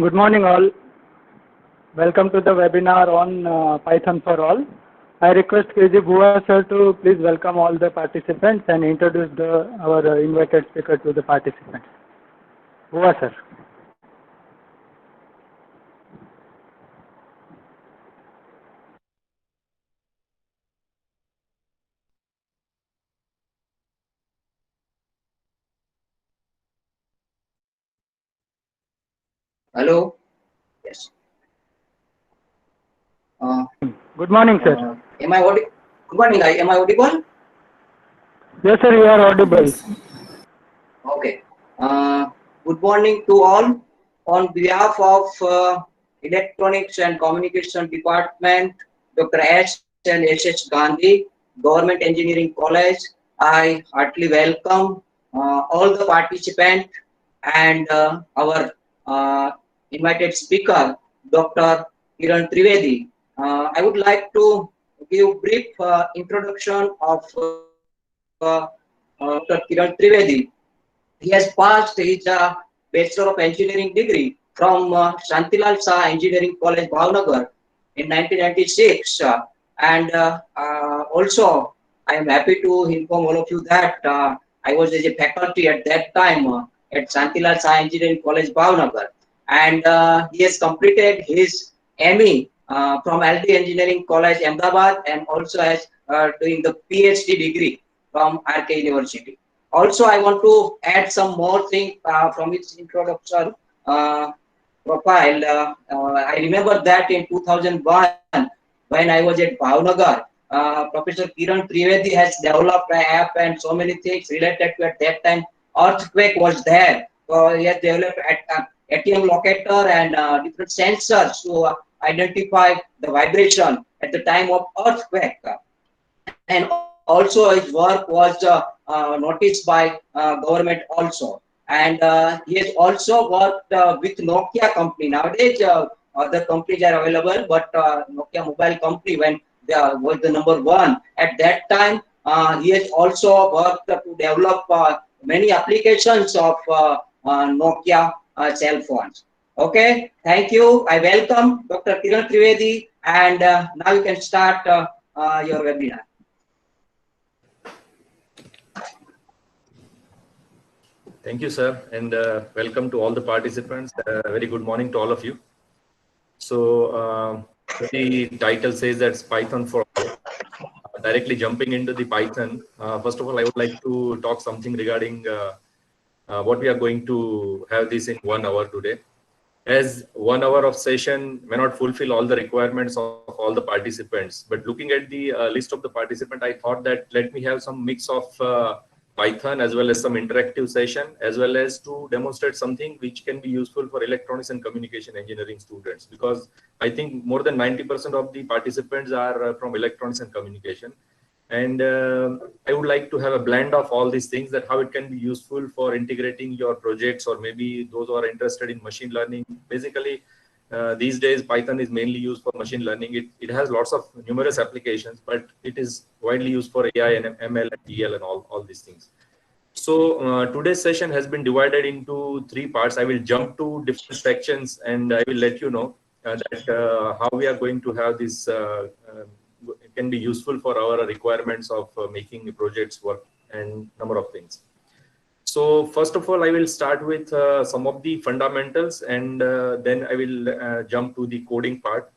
Good morning all. Welcome to the webinar on Python for all. I request KG Bhuva sir to please welcome all the participants and introduce our invited speaker to the participants. Bhuva sir. Hello. Yes. Good morning, sir. Am I audible? Good morning. Am I audible? Yes, sir. You are audible. Okay. Good morning to all. On behalf of Electronics and Communication Department, Dr. S. and S.H. Gandhi, Government Engineering College, I heartily welcome all the participants and our invited speaker, Dr. Kiran Trivedi. I would like to give brief introduction of Dr. Kiran Trivedi. He has passed his Bachelor of Engineering degree from Shantilal Shah Engineering College, Bhavnagar in 1996. Also, I am happy to inform all of you that I was as a faculty at that time at Shantilal Shah Engineering College, Bhavnagar. And he has completed his ME from LD Engineering College, Ahmedabad, and also has doing the PhD degree from RK University. Also, I want to add some more things from its introduction profile. I remember that in 2001, when I was at Bhavnagar, Professor Kiran Trivedi has developed an app and so many things related to at that time. Earthquake was there. So he has developed ATM locator and different sensors to identify the vibration at the time of earthquake. And also his work was noticed by government also. And he has also worked with Nokia company. Nowadays, other companies are available, but Nokia mobile company, when they was the number one at that time, he has also worked to develop many applications of Nokia cell phones. Okay, thank you. I welcome Dr. Kiran Trivedi, and now you can start your webinar. Thank you, sir, and welcome to all the participants. Very good morning to all of you. So the title says that's Python for all. Directly jumping into the Python, first of all, I would like to talk something regarding what we are going to have this in 1 hour today. As 1 hour of session may not fulfill all the requirements of all the participants, but looking at the list of the participants, I thought that let me have some mix of Python as well as some interactive session, as well as to demonstrate something which can be useful for electronics and communication engineering students, because I think more than 90% of the participants are from electronics and communication. And I would like to have a blend of all these things, that how it can be useful for integrating your projects, or maybe those who are interested in machine learning. Basically, these days, Python is mainly used for machine learning. It has lots of numerous applications, but it is widely used for AI and ML and DL and all these things. So today's session has been divided into 3 parts. I will jump to different sections and I will let you know that how we are going to have this it can be useful for our requirements of making projects work and number of things. So first of all, I will start with some of the fundamentals, and then I will jump to the coding part.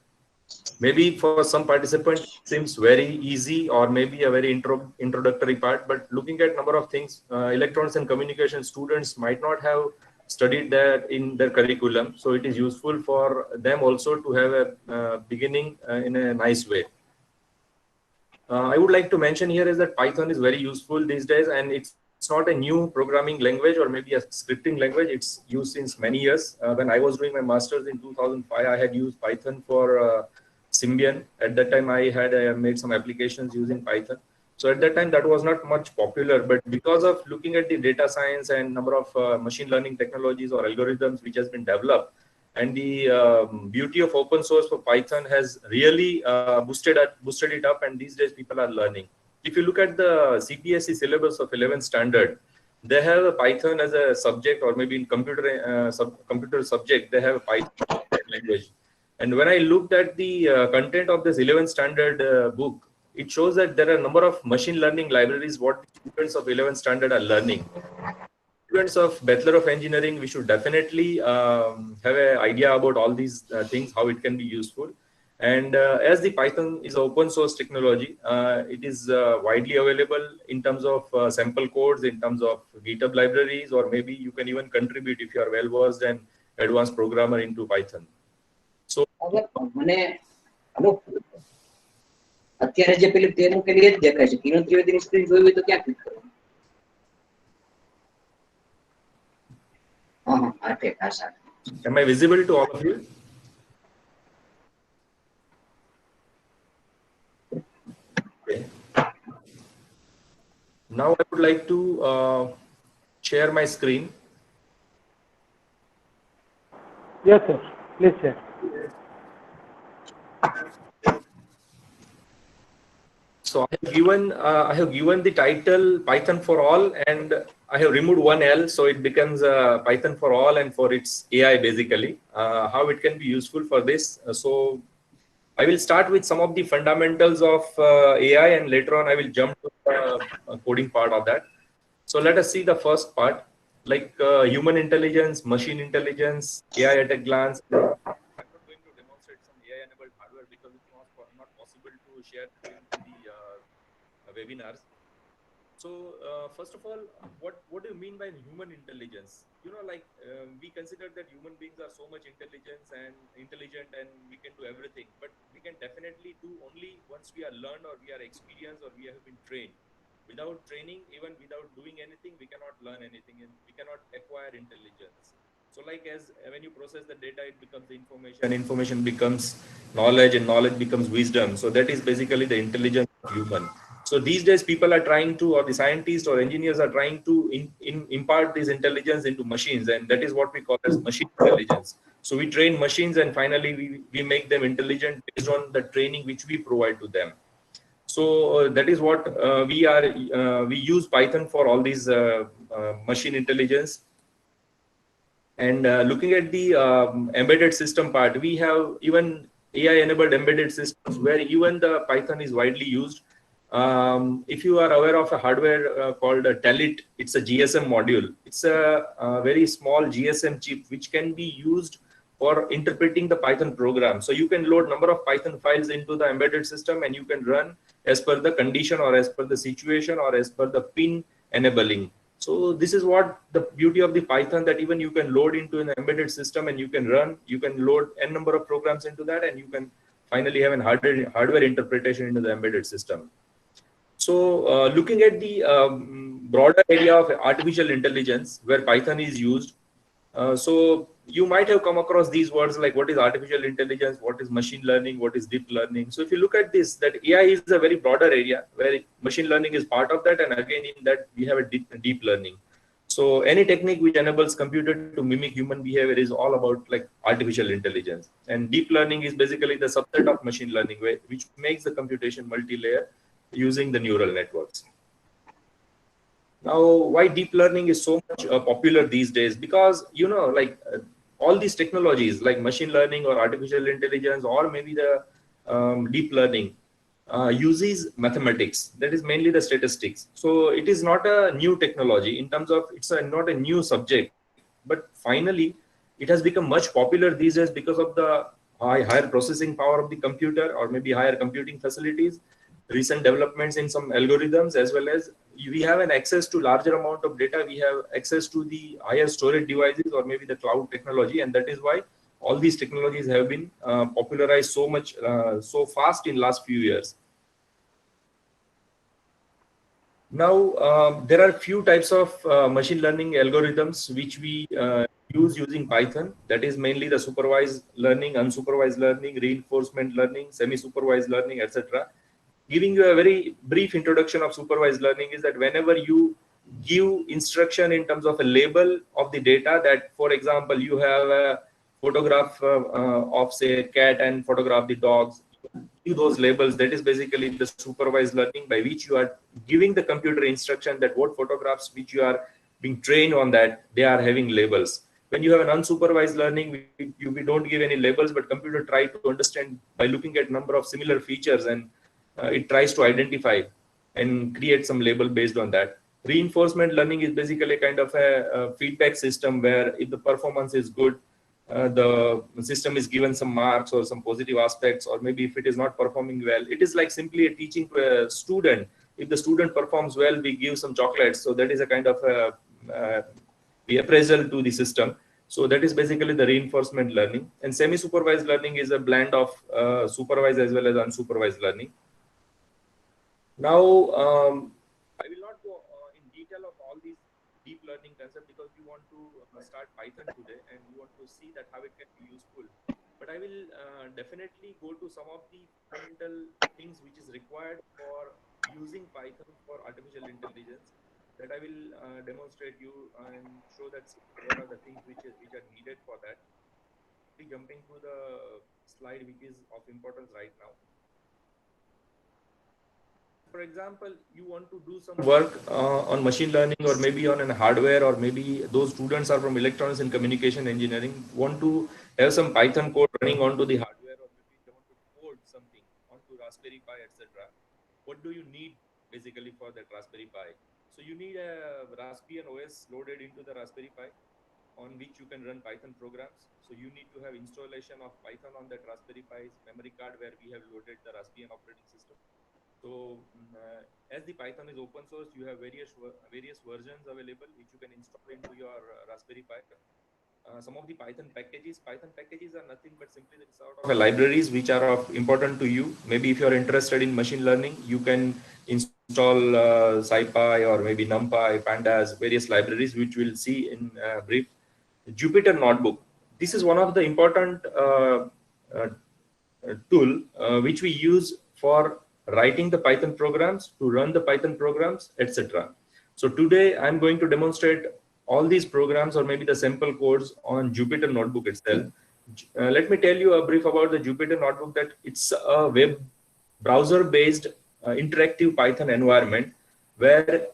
Maybe for some participants, it seems very easy, or maybe a very introductory part, but looking at number of things, electronics and communication students might not have studied that in their curriculum. So it is useful for them also to have a beginning in a nice way. I would like to mention here is that Python is very useful these days, and it's not a new programming language or maybe a scripting language. It's used since many years. When I was doing my master's in 2005, I had used Python for Symbian. At that time, I had made some applications using Python. So at that time, that was not much popular, but because of looking at the data science and number of machine learning technologies or algorithms which has been developed, and the beauty of open source for Python has really boosted it up, and these days people are learning. If you look at the CBSE syllabus of 11th standard, they have a Python as a subject, or maybe in computer subject, they have a Python language. And when I looked at the content of this 11th standard book, it shows that there are a number of machine learning libraries what students of 11th standard are learning. Students of Bachelor of Engineering, we should definitely have an idea about all these things, how it can be useful. And as the Python is open source technology, it is widely available in terms of sample codes, in terms of GitHub libraries, or maybe you can even contribute if you are well versed and advanced programmer into Python. So, મને hello અત્યારે જે પેલી demo કે लिए જ દેખાય છે કિરણ ત્રિવેદીની screen જોઈ હોય તો ક્યાં ક્લિક કરવાનું હા હા આ ઠીક આ સારું am I visible to all of you? Okay. Now I would like to share my screen. Yes, sir. Please share. So I have given the title Python for all, and I have removed one L, so it becomes Python for all and for its AI basically. How it can be useful for this. So I will start with some of the fundamentals of AI, and later on I will jump to the coding part of that. So let us see the first part, like human intelligence, machine intelligence, AI at a glance. I'm not going to demonstrate some AI-enabled hardware because it's not possible to share during the webinars. So first of all, what do you mean by human intelligence? You know, like we consider that human beings are so much intelligent and we can do everything, but we can definitely do only once we are learned or we are experienced or we have been trained. Without training, even without doing anything, we cannot learn anything and we cannot acquire intelligence. So like as when you process the data, it becomes the information becomes knowledge, and knowledge becomes wisdom. So that is basically the intelligence of human. So these days people are trying to, or the scientists or engineers are trying to impart this intelligence into machines, and that is what we call as machine intelligence. So we train machines and finally we make them intelligent based on the training which we provide to them. So that is what we use Python for all these machine intelligence. And looking at the embedded system part, we have even AI-enabled embedded systems where even the Python is widely used. If you are aware of a hardware called a Telit, it's a GSM module. It's a very small GSM chip which can be used for interpreting the Python program. So you can load number of Python files into the embedded system and you can run as per the condition or as per the situation or as per the pin enabling. So this is what the beauty of the Python, that even you can load into an embedded system and you can load n number of programs into that, and you can finally have an hardware interpretation into the embedded system. So looking at the broader area of artificial intelligence where Python is used, so you might have come across these words like what is artificial intelligence, what is machine learning, what is deep learning. So if you look at this, that AI is a very broader area where machine learning is part of that, and again in that we have a deep learning. So any technique which enables computer to mimic human behavior is all about like artificial intelligence. And deep learning is basically the subset of machine learning which makes the computation multi-layer using the neural networks. Now, why deep learning is so much popular these days? Because, you know, like all these technologies like machine learning or artificial intelligence or maybe the deep learning uses mathematics. That is mainly the statistics. So it is not a new technology in terms of not a new subject, but finally it has become much popular these days because of the higher processing power of the computer or maybe higher computing facilities, recent developments in some algorithms, as well as we have an access to larger amount of data. We have access to the higher storage devices or maybe the cloud technology, and that is why all these technologies have been popularized so much, so fast in last few years. Now, there are few types of machine learning algorithms which we use using Python. That is mainly the supervised learning, unsupervised learning, reinforcement learning, semi-supervised learning, etc. Giving you a very brief introduction of supervised learning is that whenever you give instruction in terms of a label of the data, that for example, you have a photograph of say a cat and photograph the dogs, give those labels. That is basically the supervised learning by which you are giving the computer instruction that what photographs which you are being trained on that, they are having labels. When you have an unsupervised learning, we don't give any labels, but computer try to understand by looking at number of similar features, and it tries to identify and create some label based on that. Reinforcement learning is basically kind of a feedback system where if the performance is good, the system is given some marks or some positive aspects, or maybe if it is not performing well, it is like simply a teaching to a student. If the student performs well, we give some chocolates. So that is a kind of the appraisal to the system. So that is basically the reinforcement learning. And semi-supervised learning is a blend of supervised as well as unsupervised learning. Now, I will not go in detail of all these deep learning concepts because we want to start Python today and we want to see that how it can be useful. But I will definitely go to some of the fundamental things which is required for using Python for artificial intelligence, that I will demonstrate you and show that what are the things which are needed for that. Jumping to the slide which is of importance right now. For example, you want to do some work on machine learning, or maybe on a hardware, or maybe those students are from electronics and communication engineering, want to have some Python code running onto the hardware, or maybe they want to code something onto Raspberry Pi, etc. What do you need basically for that Raspberry Pi? So you need a Raspbian OS loaded into the Raspberry Pi on which you can run Python programs. So you need to have installation of Python on that Raspberry Pi's memory card where we have loaded the Raspbian operating system. So as the Python is open source, you have various versions available which you can install into your Raspberry Pi. Some of the Python packages are nothing but simply the sort of libraries which are of important to you. Maybe if you're interested in machine learning, you can install SciPy or maybe NumPy, Pandas, various libraries which we'll see in brief. Jupyter Notebook. This is one of the important tool which we use for writing the Python programs, to run the Python programs, etc. So today I'm going to demonstrate all these programs, or maybe the sample codes on Jupyter Notebook itself. Let me tell you a brief about the Jupyter Notebook, that it's a web browser-based interactive Python environment where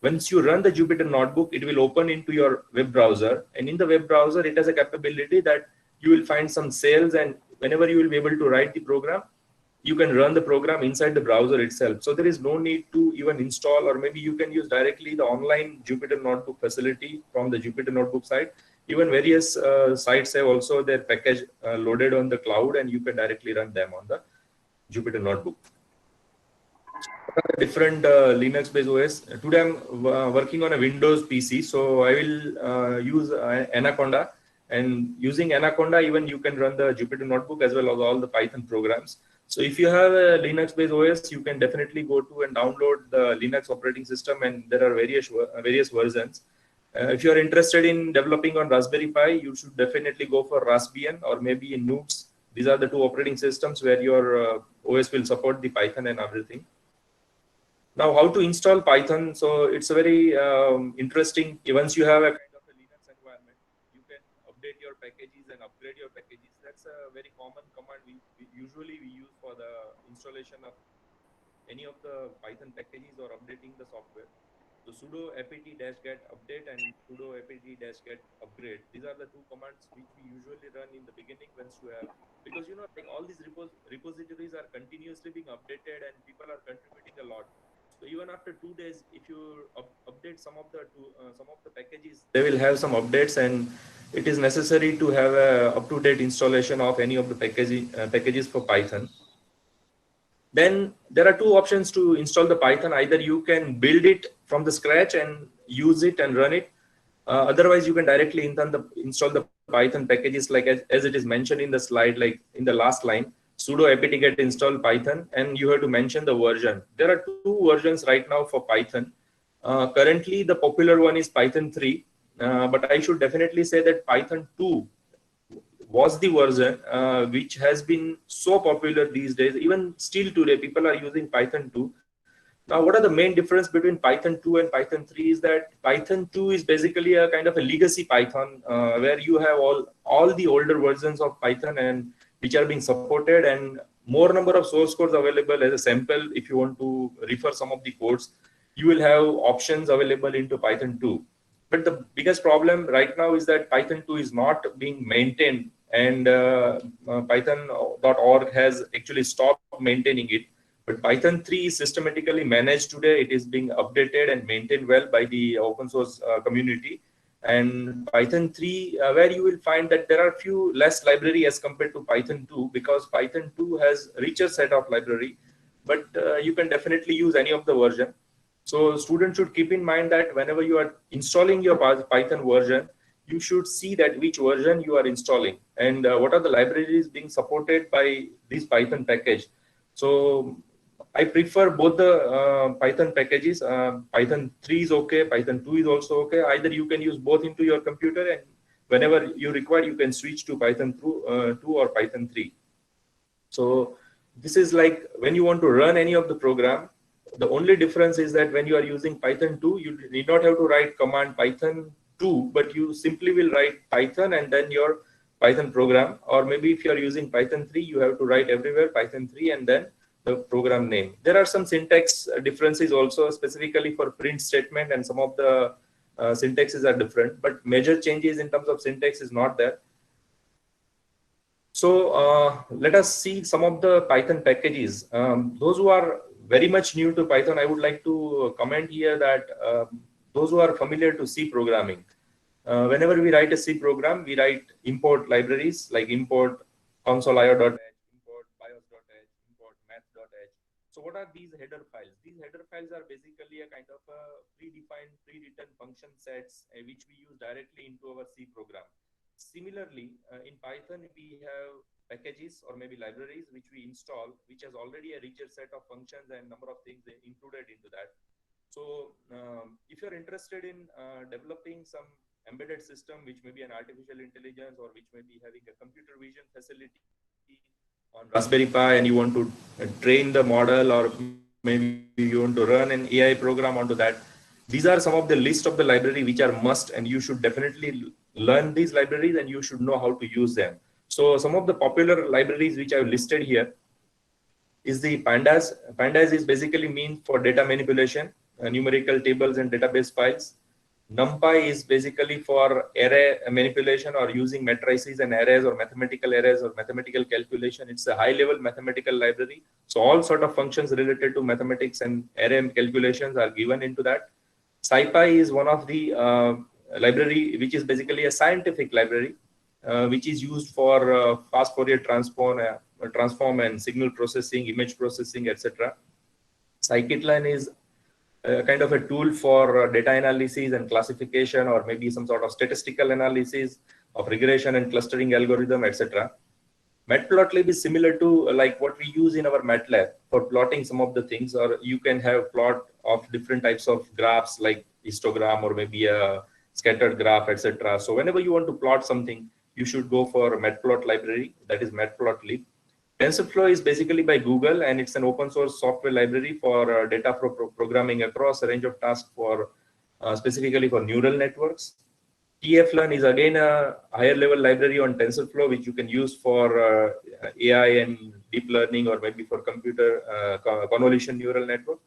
once you run the Jupyter Notebook, it will open into your web browser, and in the web browser, it has a capability that you will find some cells, and whenever you will be able to write the program, you can run the program inside the browser itself. So there is no need to even install, or maybe you can use directly the online Jupyter Notebook facility from the Jupyter Notebook site. Even various sites have also their package loaded on the cloud, and you can directly run them on the Jupyter Notebook. Different Linux-based OS. Today I'm working on a Windows PC, so I will use Anaconda. And using Anaconda, even you can run the Jupyter Notebook as well as all the Python programs. So if you have a Linux-based OS, you can definitely go to and download the Linux operating system, and there are various versions. If you are interested in developing on Raspberry Pi, you should definitely go for Raspbian or maybe in Nux. These are the two operating systems where your OS will support the Python and everything. Now, how to install Python? So it's a very interesting. Once you have a kind of a Linux environment, you can update your packages and upgrade your packages. That's a very common command we usually use for the installation of any of the Python packages or updating the software. So sudo apt-get update and sudo apt-get upgrade. These are the two commands which we usually run in the beginning once you have, because you know, like all these repositories are continuously being updated and people are contributing a lot. So even after 2 days, if you update some of the packages, they will have some updates, and it is necessary to have a up-to-date installation of any of the packages for Python. Then there are two options to install the Python. Either you can build it from the scratch and use it and run it. Otherwise, you can directly install the Python packages like as it is mentioned in the slide, like in the last line. Sudo apt-get install Python, and you have to mention the version. There are two versions right now for Python. Currently, the popular one is Python 3, but I should definitely say that Python 2 was the version which has been so popular these days. Even still today, people are using Python 2. Now, what are the main difference between Python 2 and Python 3 is that Python 2 is basically a kind of a legacy Python where you have all the older versions of Python and which are being supported, and more number of source codes available as a sample. If you want to refer some of the codes, you will have options available into Python 2. But the biggest problem right now is that Python 2 is not being maintained, and Python.org has actually stopped maintaining it. But Python 3 is systematically managed today. It is being updated and maintained well by the open source community. And Python 3, where you will find that there are few less library as compared to Python 2, because Python 2 has richer set of library, but you can definitely use any of the version. So students should keep in mind that whenever you are installing your Python version, you should see that which version you are installing and what are the libraries being supported by this Python package. So I prefer both the Python packages. Python 3 is okay, Python 2 is also okay. Either you can use both into your computer, and whenever you require, you can switch to Python 2 or Python 3. So this is like when you want to run any of the program, the only difference is that when you are using Python 2, you need not have to write command Python 2, but you simply will write Python and then your Python program. Or maybe if you are using Python 3, you have to write everywhere Python 3 and then the program name. There are some syntax differences also, specifically for print statement, and some of the syntaxes are different, but major changes in terms of syntax is not there. So let us see some of the Python packages. Those who are very much new to Python, I would like to comment here that those who are familiar to C programming, whenever we write a C program, we write import libraries like import console.io.h, import bios.h, import math.h. So what are these header files? These header files are basically a kind of a predefined, pre-written function sets which we use directly into our C program. Similarly, in Python, we have packages or maybe libraries which we install, which has already a richer set of functions and number of things included into that. So if you're interested in developing some embedded system, which may be an artificial intelligence or which may be having a computer vision facility on Raspberry Pi, and you want to train the model, or maybe you want to run an AI program onto that, these are some of the list of the library which are must, and you should definitely learn these libraries and you should know how to use them. So some of the popular libraries which I've listed here is the pandas. Pandas is basically mean for data manipulation, numerical tables and database files. NumPy is basically for array manipulation or using matrices and arrays or mathematical arrays or mathematical calculation. It's a high level mathematical library. So all sort of functions related to mathematics and array calculations are given into that. SciPy is one of the library which is basically a scientific library which is used for fast Fourier transform and signal processing, image processing, etc. Scikit-learn is kind of a tool for data analysis and classification, or maybe some sort of statistical analysis of regression and clustering algorithm, etc. Matplotlib is similar to like what we use in our MATLAB for plotting some of the things, or you can have plot of different types of graphs like histogram or maybe a scattered graph, etc. So whenever you want to plot something, you should go for Matplot library, that is Matplotlib. TensorFlow is basically by Google, and it's an open source software library for data programming across a range of tasks for specifically for neural networks. TFLearn is again a higher level library on TensorFlow, which you can use for AI and deep learning, or maybe for computer convolution neural network.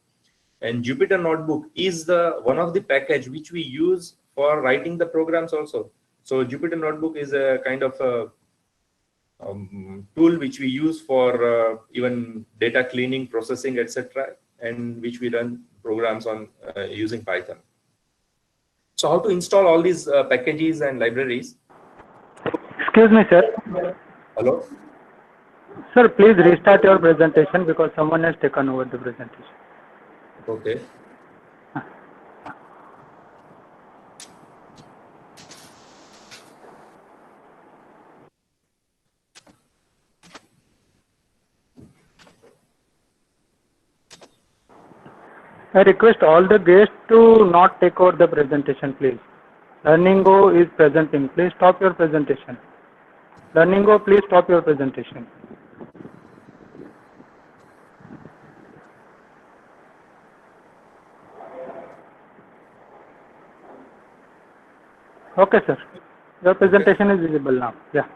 And Jupyter Notebook is the one of the package which we use for writing the programs also. So Jupyter Notebook is a kind of a tool which we use for even data cleaning, processing, etc., and which we run programs on using Python. So how to install all these packages and libraries? Excuse me, sir. Hello? Sir, please restart your presentation because someone has taken over the presentation. Okay. I request all the guests to not take over the presentation, please. LearningGo is presenting. Please stop your presentation. LearningGo, please stop your presentation. Okay, sir. Your presentation is visible now. Yeah.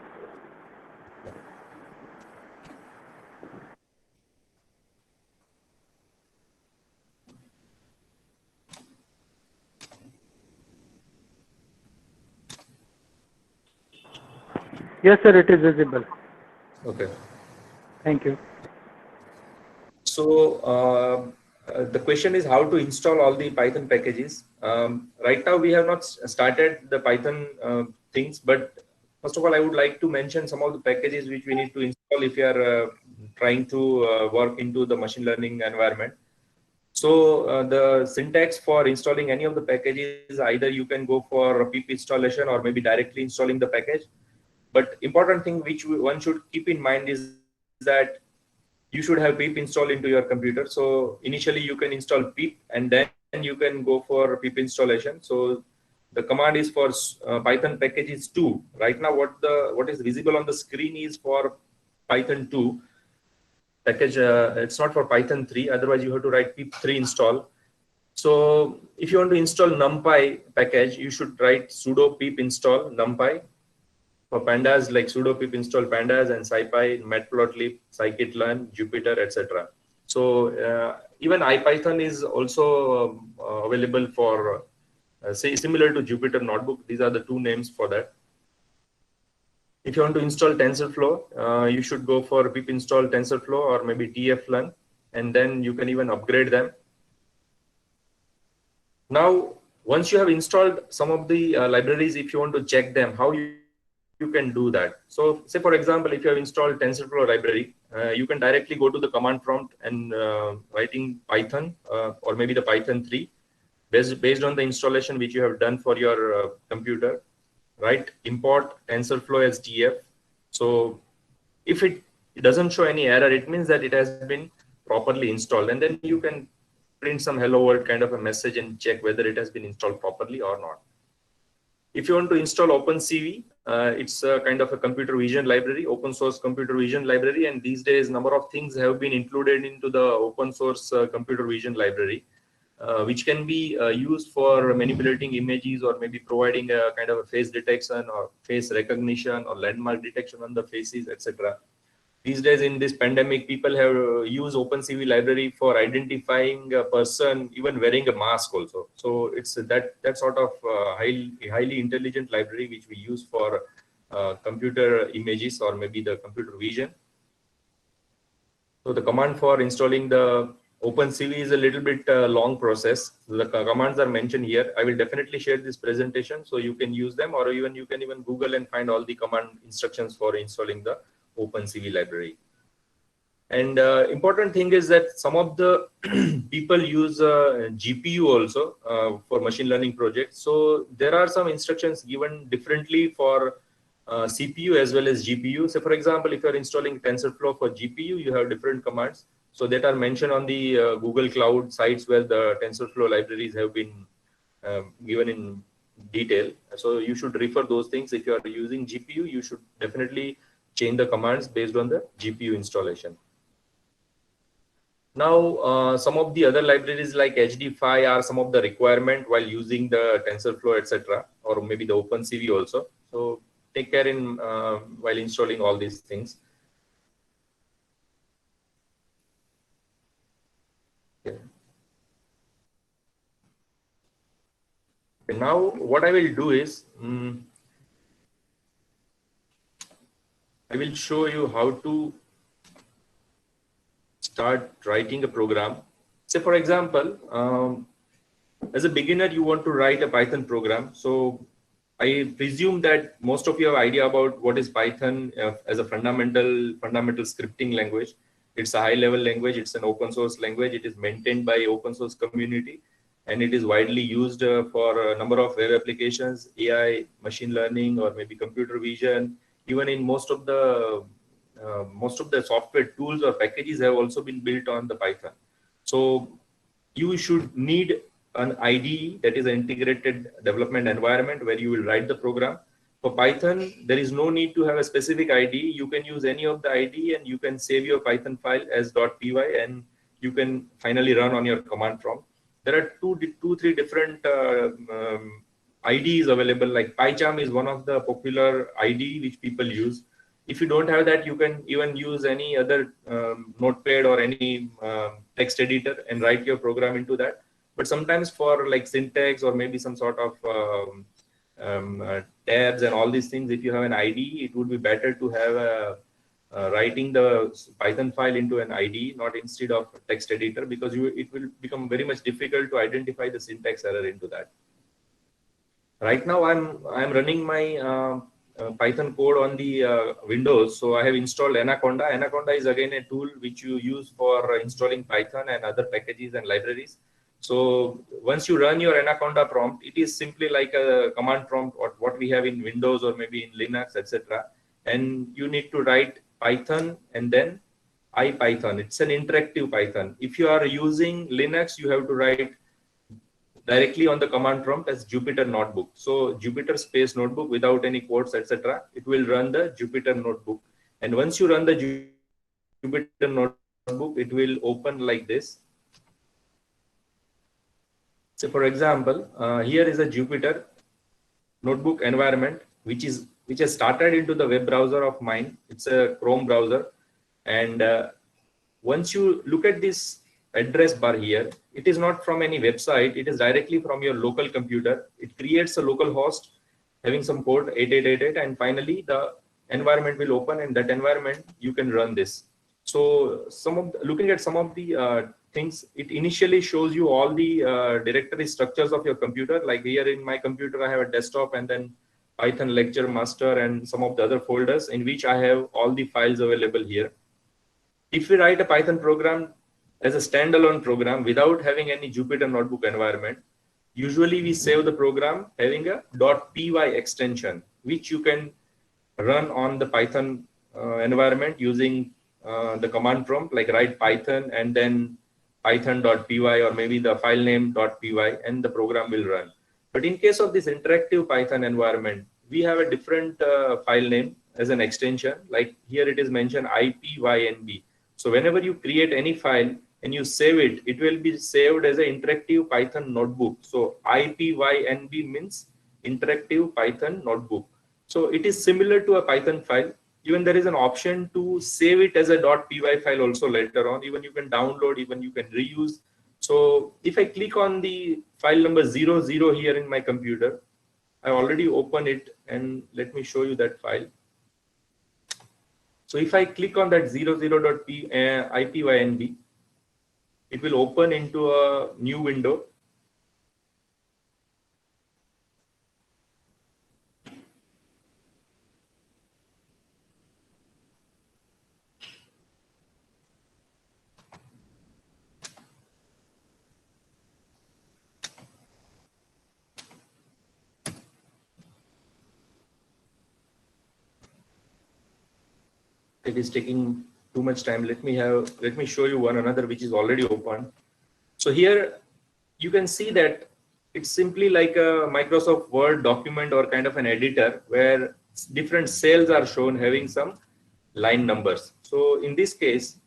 Yes, sir, it is visible. Okay. Thank you. So the question is how to install all the Python packages. Right now we have not started the Python things, but first of all, I would like to mention some of the packages which we need to install if you are trying to work into the machine learning environment. So the syntax for installing any of the packages, either you can go for pip installation or maybe directly installing the package. But important thing which one should keep in mind is that you should have pip installed into your computer. So initially you can install pip and then you can go for pip installation. So the command is for Python packages 2. Right now what is visible on the screen is for Python 2 package. It's not for Python 3. Otherwise you have to write pip3 install. So if you want to install NumPy package, you should write sudo pip install NumPy. For pandas, like sudo pip install pandas and scipy, matplotlib, scikit-learn, Jupyter, etc. So even IPython is also available for say similar to Jupyter Notebook. These are the two names for that. If you want to install TensorFlow, you should go for pip install TensorFlow or maybe tflearn, and then you can even upgrade them. Now, once you have installed some of the libraries, if you want to check them, how you can do that. So say, for example, if you have installed TensorFlow library, you can directly go to the command prompt and writing Python or maybe the Python 3 based on the installation which you have done for your computer, right? Import TensorFlow as TF. So if it doesn't show any error, it means that it has been properly installed, and then you can print some hello world kind of a message and check whether it has been installed properly or not. If you want to install OpenCV, it's a kind of a computer vision library, open source computer vision library. And these days, number of things have been included into the open source computer vision library, which can be used for manipulating images or maybe providing a kind of a face detection or face recognition or landmark detection on the faces, etc. These days in this pandemic, people have used OpenCV library for identifying a person even wearing a mask also. So it's that sort of highly intelligent library which we use for computer images or maybe the computer vision. So the command for installing the OpenCV is a little bit long process. The commands are mentioned here. I will definitely share this presentation so you can use them, or even you can even Google and find all the command instructions for installing the OpenCV library. And important thing is that some of the people use GPU also for machine learning projects. So there are some instructions given differently for CPU as well as GPU. So for example, if you're installing TensorFlow for GPU, you have different commands. So that are mentioned on the Google Cloud sites where the TensorFlow libraries have been given in detail. So you should refer those things. If you are using GPU, you should definitely change the commands based on the GPU installation. Now, some of the other libraries like HD5 are some of the requirement while using the TensorFlow, etc., or maybe the OpenCV also. So take care in while installing all these things. Okay. Now, what I will do is I will show you how to start writing a program. Say, for example, as a beginner, you want to write a Python program. So I presume that most of you have idea about what is Python as a fundamental scripting language. It's a high-level language. It's an open source language. It is maintained by open source community, and it is widely used for a number of web applications, AI, machine learning, or maybe computer vision. Even in most of the software tools or packages have also been built on the Python. So you should need an IDE, that is an integrated development environment, where you will write the program. For Python, there is no need to have a specific IDE. You can use any of the IDE and you can save your Python file as .py and you can finally run on your command prompt. There are three different IDEs available. Like PyCharm is one of the popular IDE which people use. If you don't have that, you can even use any other notepad or any text editor and write your program into that. But sometimes for like syntax or maybe some sort of tabs and all these things, if you have an IDE, it would be better to have a writing the Python file into an IDE, not instead of text editor, because it will become very much difficult to identify the syntax error into that. Right now, I'm running my Python code on the Windows. So I have installed Anaconda. Anaconda is again a tool which you use for installing Python and other packages and libraries. So once you run your Anaconda prompt, it is simply like a command prompt or what we have in Windows or maybe in Linux, etc. And you need to write Python and then IPython. It's an interactive Python. If you are using Linux, you have to write directly on the command prompt as Jupyter Notebook. So Jupyter space notebook without any quotes, etc. It will run the Jupyter Notebook. And once you run the Jupyter Notebook, it will open like this. So for example, here is a Jupyter Notebook environment, which has started into the web browser of mine. It's a Chrome browser. And once you look at this address bar here, it is not from any website. It is directly from your local computer. It creates a local host having some port 8888, and finally the environment will open, and that environment you can run this. So looking at some of the things, it initially shows you all the directory structures of your computer. Like here in my computer, I have a desktop and then Python lecture master and some of the other folders in which I have all the files available here. If we write a Python program as a standalone program without having any Jupyter Notebook environment, usually we save the program having a .py extension, which you can run on the Python environment using the command prompt, like write Python and then python.py or maybe the file name .py, and the program will run. But in case of this interactive Python environment, we have a different file name as an extension. Like here it is mentioned IPYNB. So whenever you create any file and you save it, it will be saved as an interactive Python notebook. So IPYNB means interactive Python notebook. So it is similar to a Python file. Even there is an option to save it as a .py file also later on. Even you can download, even you can reuse. So if I click on the file number 00 here in my computer, I already opened it, and let me show you that file. So if I click on that 00.ipynb, it will open into a new window. It is taking too much time. Let me show you one another which is already open. So here you can see that it's simply like a Microsoft Word document or kind of an editor where different cells are shown having some line numbers. So in this case,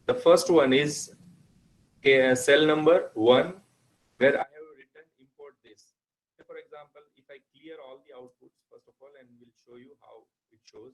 the first one is cell number 1, where I have written import this. For example, if I clear all the outputs first of all, and we'll show you how it shows.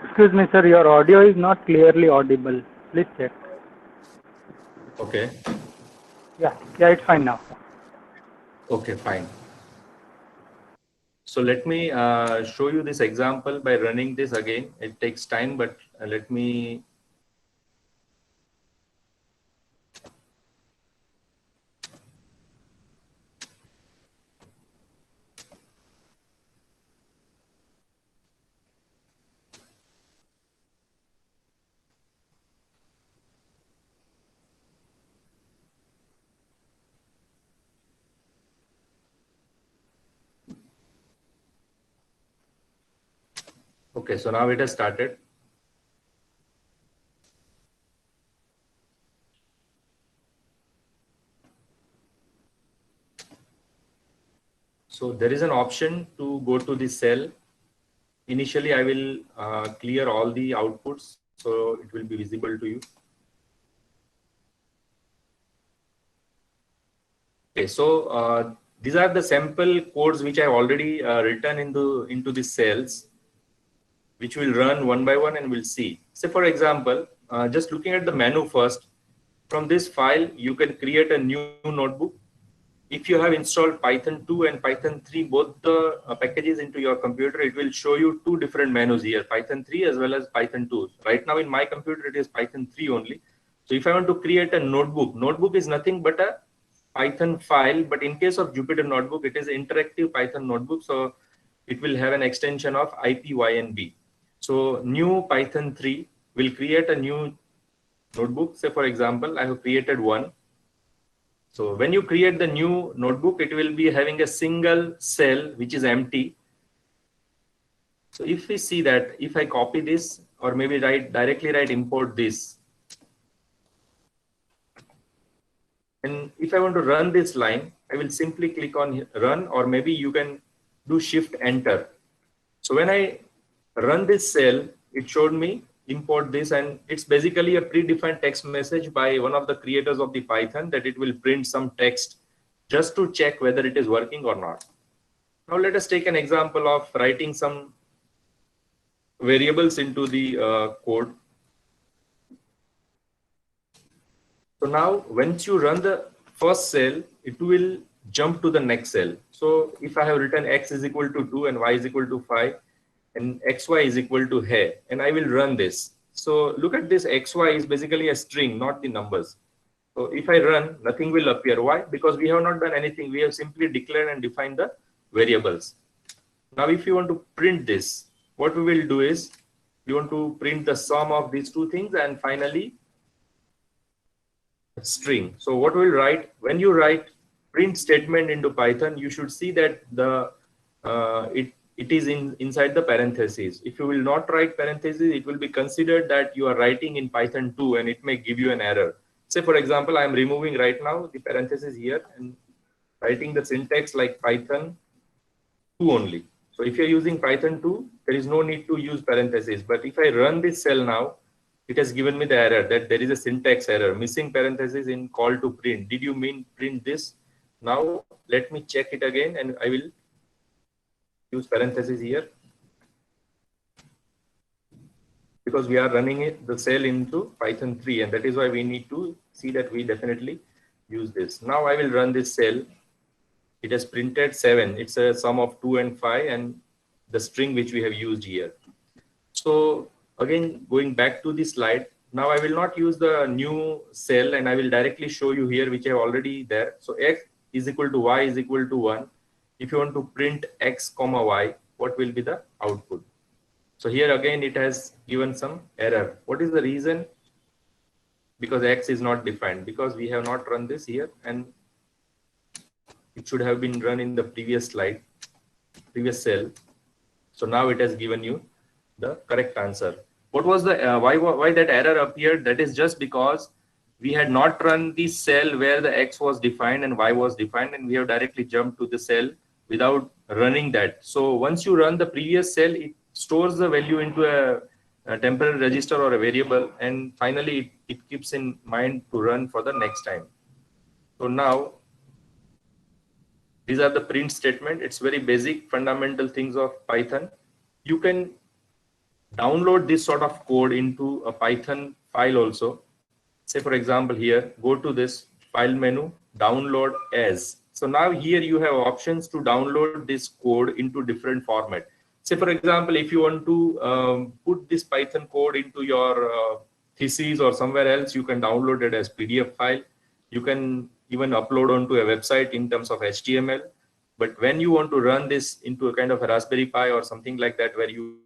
Excuse me, sir, your audio is not clearly audible. Please check. Okay. Yeah, it's fine now. Okay, fine. So let me show you this example by running this again. It takes time, but let me. Okay, so now it has started. So there is an option to go to the cell. Initially, I will clear all the outputs, so it will be visible to you. Okay, so these are the sample codes which I have already written into the cells, which will run one by one and we'll see. Say for example, just looking at the menu first, from this file, you can create a new notebook. If you have installed Python 2 and Python 3, both the packages into your computer, it will show you two different menus here, Python 3 as well as Python 2. Right now in my computer, it is Python 3 only. So if I want to create a notebook is nothing but a Python file, but in case of Jupyter Notebook, it is interactive Python notebook. So it will have an extension of IPYNB. So new Python 3 will create a new notebook. Say for example, I have created one. So when you create the new notebook, it will be having a single cell which is empty. So if we see that, if I copy this or maybe directly write import this, and if I want to run this line, I will simply click on run, or maybe you can do shift enter. So when I run this cell, it showed me import this, and it's basically a predefined text message by one of the creators of the Python that it will print some text just to check whether it is working or not. Now let us take an example of writing some variables into the code. So now once you run the first cell, it will jump to the next cell. So if I have written x is equal to 2 and y is equal to 5, and xy is equal to here, and I will run this. So look at this, xy is basically a string, not the numbers. So if I run, nothing will appear. Why? Because we have not done anything. We have simply declared and defined the variables. Now if you want to print this, what we will do is, we want to print the sum of these two things and finally a string. So what we'll write, when you write print statement into Python, you should see that the it is inside the parentheses. If you will not write parentheses, it will be considered that you are writing in Python 2 and it may give you an error. Say for example, I am removing right now the parentheses here and writing the syntax like Python 2 only. So if you're using Python 2, there is no need to use parentheses. But if I run this cell now, it has given me the error that there is a syntax error, missing parentheses in call to print. Did you mean print this? Now let me check it again and I will use parentheses here, because we are running the cell into Python 3, and that is why we need to see that we definitely use this. Now I will run this cell. It has printed 7. It's a sum of 2 and 5 and the string which we have used here. So again, going back to the slide, now I will not use the new cell and I will directly show you here, which I have already there. So x is equal to y is equal to 1. If you want to print x comma y, what will be the output? So here again, it has given some error. What is the reason? Because x is not defined, because we have not run this here and it should have been run in the previous slide, previous cell. So now it has given you the correct answer. What was the why that error appeared? That is just because we had not run the cell where the x was defined and y was defined, and we have directly jumped to the cell without running that. So once you run the previous cell, it stores the value into a temporary register or a variable, and finally it keeps in mind to run for the next time. So now these are the print statement. It's very basic fundamental things of Python. You can download this sort of code into a Python file also. Say for example here, go to this file menu, download as. So now here you have options to download this code into different format. Say for example, if you want to put this Python code into your thesis or somewhere else, you can download it as PDF file. You can even upload onto a website in terms of HTML. But when you want to run this into a kind of a Raspberry Pi or something like that, where you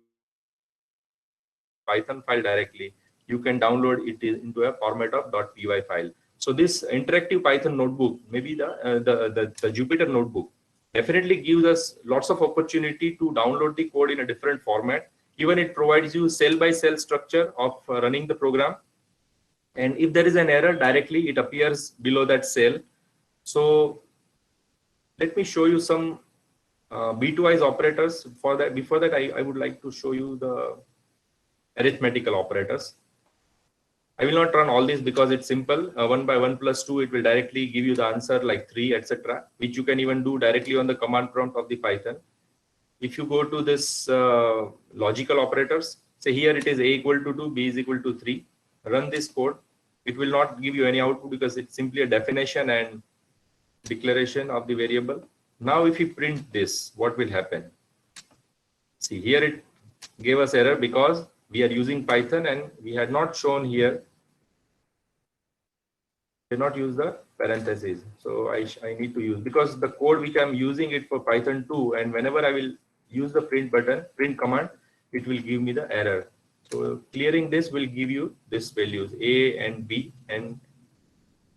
Python file directly, you can download it into a format of .py file. So this interactive Python notebook, maybe the Jupyter notebook, definitely gives us lots of opportunity to download the code in a different format Even it provides you cell by cell structure of running the program. And if there is an error, directly it appears below that cell. So let me show you some bitwise operators. For that, before that, I would like to show you the arithmetical operators. I will not run all these because it's simple. 1 by 1 plus 2, it will directly give you the answer like 3, etc., which you can even do directly on the command prompt of the Python. If you go to this logical operators, say here it is a equal to 2, b is equal to 3. Run this code. It will not give you any output because it's simply a definition and declaration of the variable. Now, if you print this, what will happen? See, here it gave us error because we are using Python and we had not shown here, did not use the parentheses. So I need to use, because the code which I'm using it for Python 2, and whenever I will use the print button, print command, it will give me the error. So clearing this will give you this values A and B, and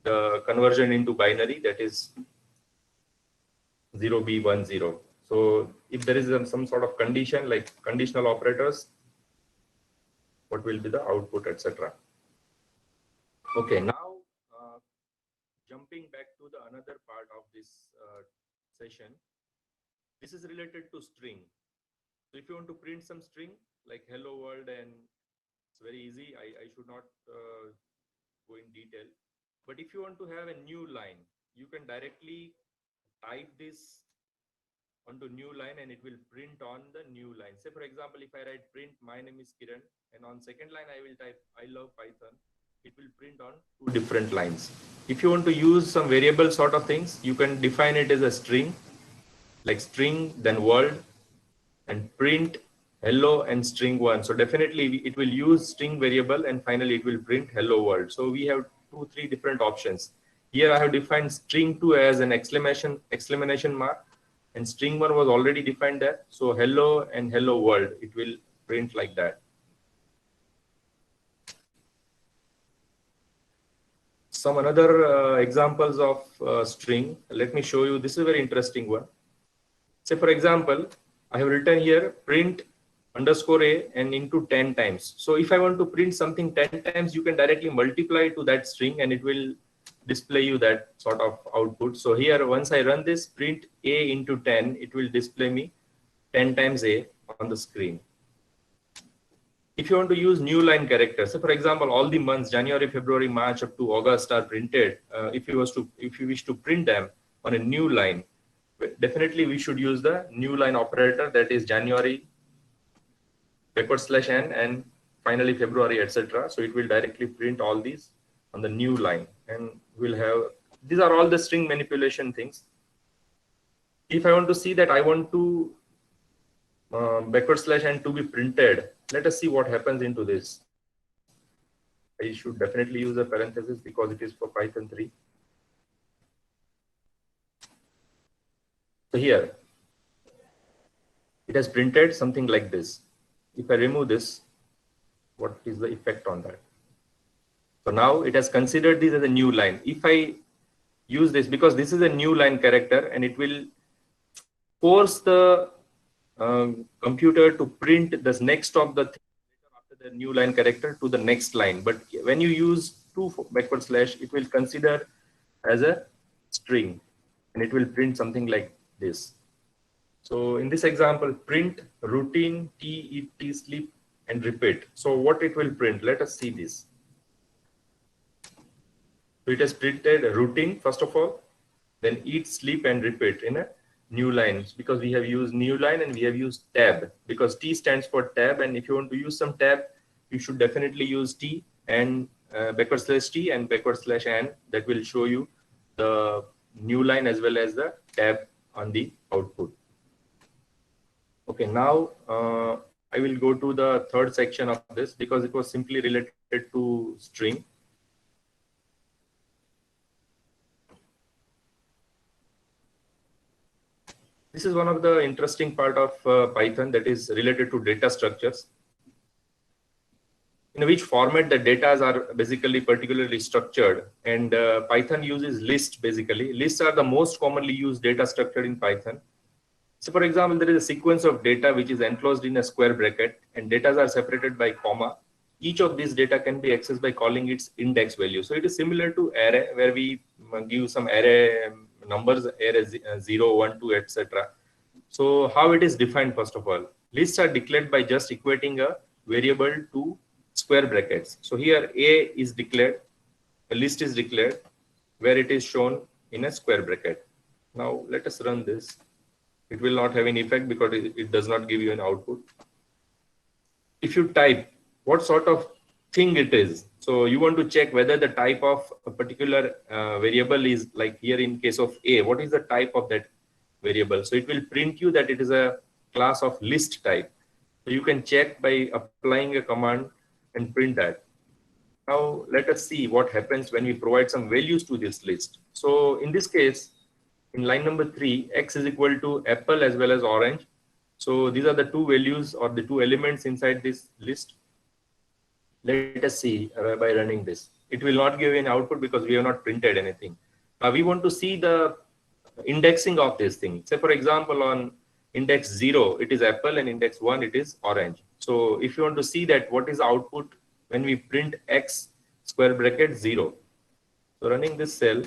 the conversion into binary, that is 0B10. So if there is some sort of condition like conditional operators, what will be the output, etc. Okay, now jumping back to the another part of this session, this is related to string. So if you want to print some string like hello world, and it's very easy, I should not go in detail. But if you want to have a new line, you can directly type this onto new line and it will print on the new line. Say for example, if I write print my name is Kiran, and on second line I will type I love Python, it will print on 2 different lines. If you want to use some variable sort of things, you can define it as a string, like string then world, and print hello and string 1. So definitely it will use string variable and finally it will print hello world. So we have 2-3 different options. Here I have defined string 2 as an exclamation mark, and string 1 was already defined there. So hello and hello world, it will print like that. Some another examples of string. Let me show you. This is a very interesting one. Say for example, I have written here print underscore a and into 10 times. So if I want to print something 10 times, you can directly multiply to that string and it will display you that sort of output. So here, once I run this print a into 10, it will display me 10 times a on the screen. If you want to use new line characters, so for example, all the months January, February, March up to August are printed. If you wish to print them on a new line, definitely we should use the new line operator, that is January /n and finally February, etc. So it will directly print all these on the new line, and we'll have, these are all the string manipulation things. If I want to see that I want to /n to be printed, let us see what happens into this. I should definitely use a parenthesis because it is for Python 3. So here it has printed something like this. If I remove this, what is the effect on that? So now it has considered this as a new line. If I use this, because this is a new line character, and it will force the computer to print this next of the thing after the new line character to the next line. But when you use 2 /, it will consider as a string and it will print something like this. So in this example, print routine t, eat, t, sleep, and repeat. So what it will print? Let us see this. So it has printed routine first of all, then eat, sleep, and repeat in a new line, because we have used new line and we have used tab, because T stands for tab, and if you want to use some tab, you should definitely use T and /t and /n. That will show you the new line as well as the tab on the output. Okay, now I will go to the third section of this because it was simply related to string. This is one of the interesting part of Python, that is related to data structures, in which format the data are basically particularly structured. And Python uses list basically. Lists are the most commonly used data structure in Python. So for example, there is a sequence of data which is enclosed in a square bracket and data are separated by comma. Each of these data can be accessed by calling its index value. So it is similar to array where we give some array numbers, array 0, 1, 2, etc. So how it is defined, first of all, lists are declared by just equating a variable to square brackets. So here A is declared, a list is declared where it is shown in a square bracket. Now let us run this. It will not have any effect because it does not give you an output. If you type what sort of thing it is, so you want to check whether the type of a particular variable is, like here in case of A, what is the type of that variable? So it will print you that it is a class of list type. So you can check by applying a command and print that. Now let us see what happens when we provide some values to this list. So in this case, in line number 3, x is equal to apple as well as orange. So these are the two values or the two elements inside this list. Let us see by running this. It will not give an output because we have not printed anything. We want to see the indexing of this thing. Say for example, on index 0, it is apple, and index 1, it is orange. So if you want to see that, what is the output when we print x square bracket 0. So running this cell,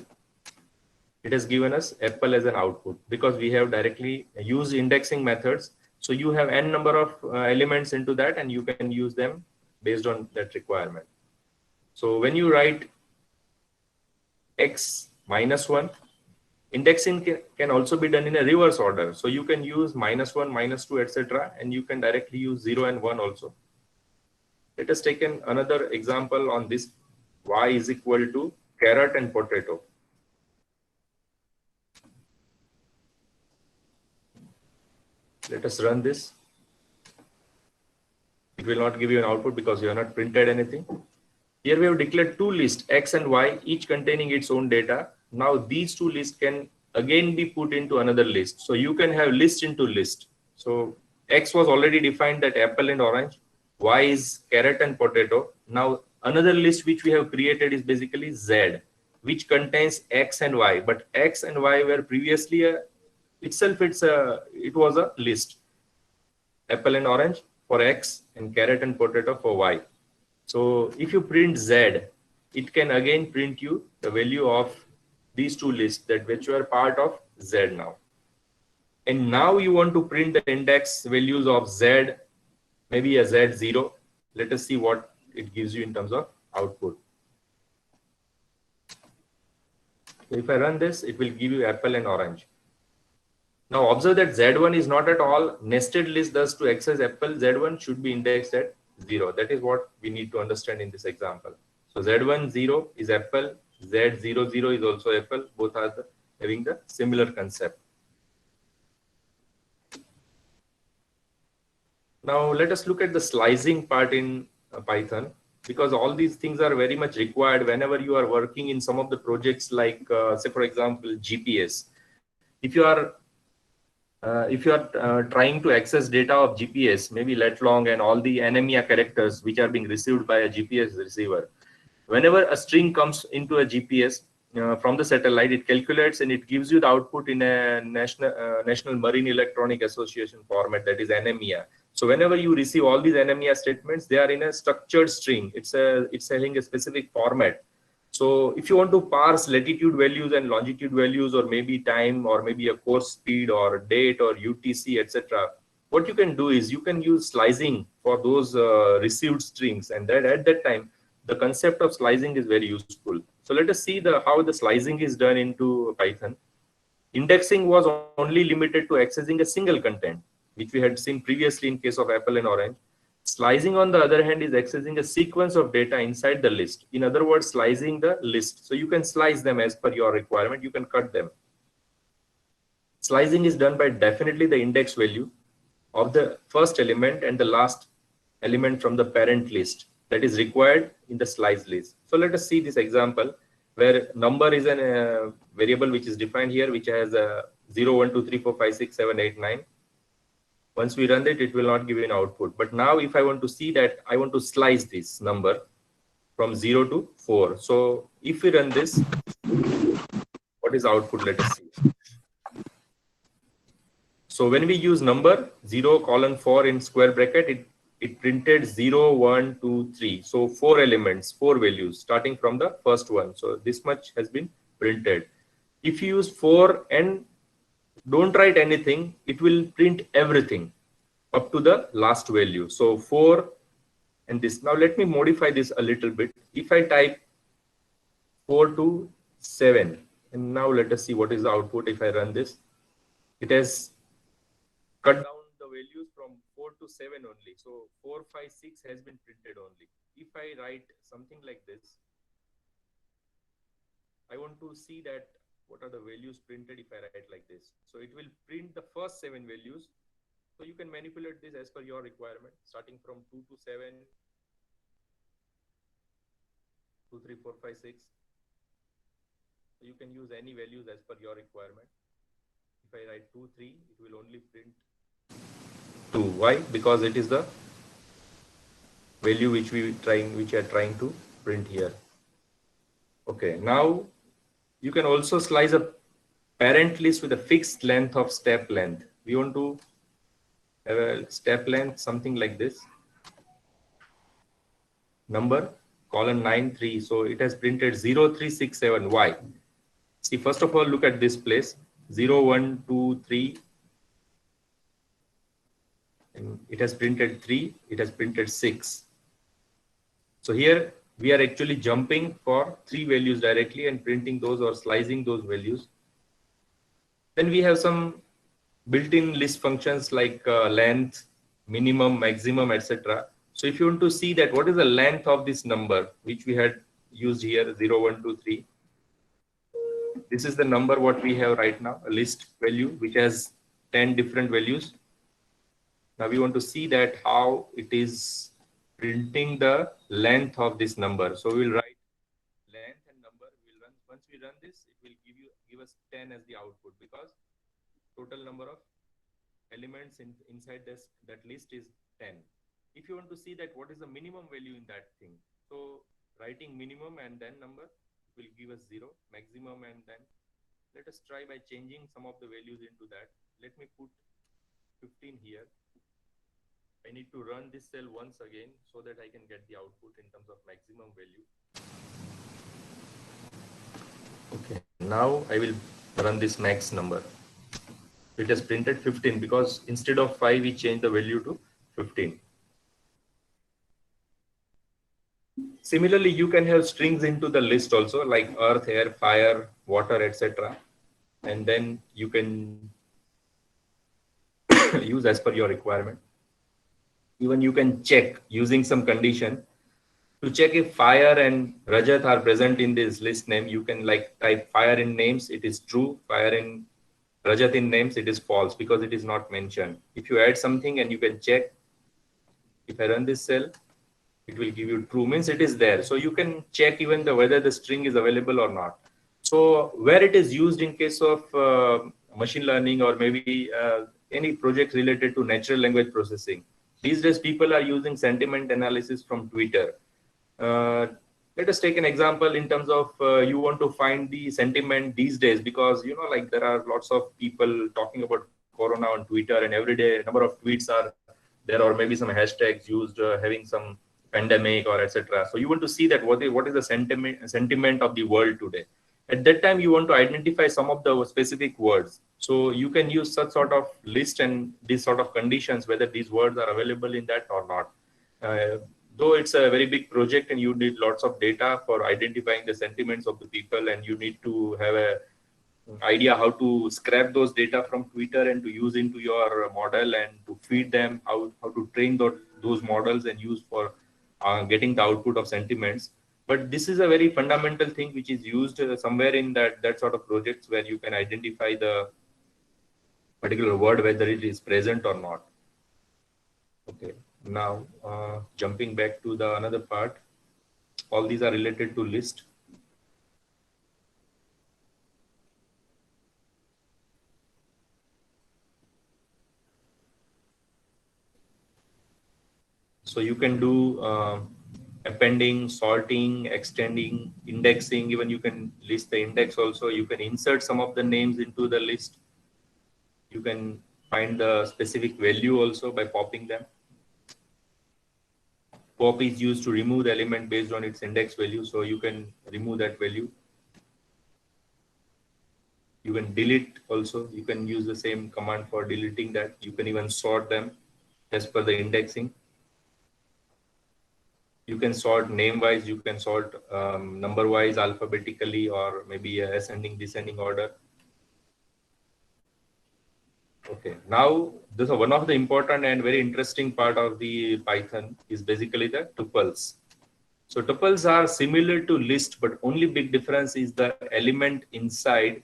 it has given us apple as an output because we have directly used indexing methods. So you have n number of elements into that, and you can use them based on that requirement. So when you write x minus 1, indexing can also be done in a reverse order. So you can use minus 1, minus 2, etc. And you can directly use 0 and 1 also. Let us take another example on this. Y is equal to carrot and potato. Let us run this. It will not give you an output because you have not printed anything. Here we have declared two lists, x and y, each containing its own data. Now these two lists can again be put into another list. So you can have list into list. So x was already defined, that apple and orange. Y is carrot and potato. Now another list which we have created is basically Z, which contains x and y. But x and y were previously it was a list. Apple and orange for x and carrot and potato for y. So if you print Z, it can again print you the value of these two lists that which were part of Z now. And now you want to print the index values of Z, maybe a Z0. Let us see what it gives you in terms of output. So if I run this, it will give you apple and orange. Now observe that Z1 is not at all nested list, thus to access apple, Z1 should be indexed at 0. That is what we need to understand in this example. So Z1 0 is apple, Z00 is also apple. Both are having the similar concept. Now let us look at the slicing part in Python, because all these things are very much required whenever you are working in some of the projects like say for example GPS. If you are trying to access data of GPS, maybe let long and all the anemia characters which are being received by a GPS receiver, whenever a string comes into a GPS from the satellite, it calculates and it gives you the output in a National Marine Electronic Association format, that is anemia. So whenever you receive all these anemia statements, they are in a structured string. It's having a specific format. So if you want to parse latitude values and longitude values, or maybe time, or maybe a course speed or date or UTC, etc., what you can do is you can use slicing for those received strings, and that at that time the concept of slicing is very useful. So let us see how the slicing is done into Python. Indexing was only limited to accessing a single content, which we had seen previously in case of apple and orange. Slicing, on the other hand, is accessing a sequence of data inside the list. In other words, slicing the list. So you can slice them as per your requirement. You can cut them. Slicing is done by definitely the index value of the first element and the last element from the parent list that is required in the slice list. So let us see this example where number is a variable which is defined here, which has a 0, 1, 2, 3, 4, 5, 6, 7, 8, 9. Once we run it, it will not give you an output. But now if I want to see that, I want to slice this number from 0 to 4. So if we run this, what is output? Let us see. So when we use number 0 colon 4 in square bracket, it printed 0, 1, 2, 3. So 4 elements, 4 values starting from the first one. So this much has been printed. If you use 4 and don't write anything, it will print everything up to the last value. So 4 and this. Now let me modify this a little bit. If I type 4 to 7, and now let us see what is the output if I run this. It has cut down the values from 4 to 7 only. So 4, 5, 6 has been printed only. If I write something like this, I want to see that what are the values printed if I write like this. So it will print the first 7 values. So you can manipulate this as per your requirement, starting from 2 to 7, 2, 3, 4, 5, 6. So you can use any values as per your requirement. If I write 2, 3, it will only print 2. Why? Because it is the value which we are trying to print here. Okay, now you can also slice a parent list with a fixed length of step length. We want to have a step length something like this. Number colon 9, 3. So it has printed 0, 3, 6, 7. Why? See, first of all, look at this place. 0, 1, 2, 3. And it has printed 3. It has printed 6. So here we are actually jumping for 3 values directly and printing those or slicing those values. Then we have some built-in list functions like length, minimum, maximum, etc. So if you want to see that what is the length of this number, which we had used here, 0, 1, 2, 3. This is the number what we have right now, a list value, which has 10 different values. Now we want to see that how it is printing the length of this number. So we'll write length and number. We'll run. Once we run this, it will give us 10 as the output, because total number of elements inside that list is 10. If you want to see that what is the minimum value in that thing, so writing minimum and then number will give us 0, maximum, and then let us try by changing some of the values into that. Let me put 15 here. I need to run this cell once again so that I can get the output in terms of maximum value. Okay, now I will run this max number. It has printed 15 because instead of 5, we changed the value to 15. Similarly, you can have strings into the list also, like earth, air, fire, water, etc. And then you can use as per your requirement. Even you can check using some condition to check if fire and Rajat are present in this list name. You can like type fire in names, it is true. Fire in Rajat in names, it is false because it is not mentioned. If you add something and you can check, if I run this cell, it will give you true, means it is there. So you can check even whether the string is available or not. So where it is used in case of machine learning or maybe any project related to natural language processing. These days, people are using sentiment analysis from Twitter. Let us take an example in terms of you want to find the sentiment these days, because like there are lots of people talking about Corona on Twitter, and every day a number of tweets are there, or maybe some hashtags used having some pandemic or etc. So you want to see that what is the sentiment of the world today. At that time, you want to identify some of the specific words. So you can use such sort of list and these sort of conditions, whether these words are available in that or not. Though it's a very big project and you need lots of data for identifying the sentiments of the people, and you need to have a idea how to scrap those data from Twitter and to use into your model and to feed them, how to train those models and use for getting the output of sentiments. But this is a very fundamental thing which is used somewhere in that sort of projects where you can identify the particular word, whether it is present or not. Okay, now jumping back to the another part, all these are related to list. So you can do appending, sorting, extending, indexing. Even you can list the index also. You can insert some of the names into the list. You can find the specific value also by popping them. Pop is used to remove the element based on its index value, so you can remove that value. You can delete also. You can use the same command for deleting that. You can even sort them as per the indexing. You can sort name wise, you can sort number wise, alphabetically, or maybe ascending descending order. Okay, now this is one of the important and very interesting part of the Python is basically the tuples. So tuples are similar to list, but only big difference is the element inside.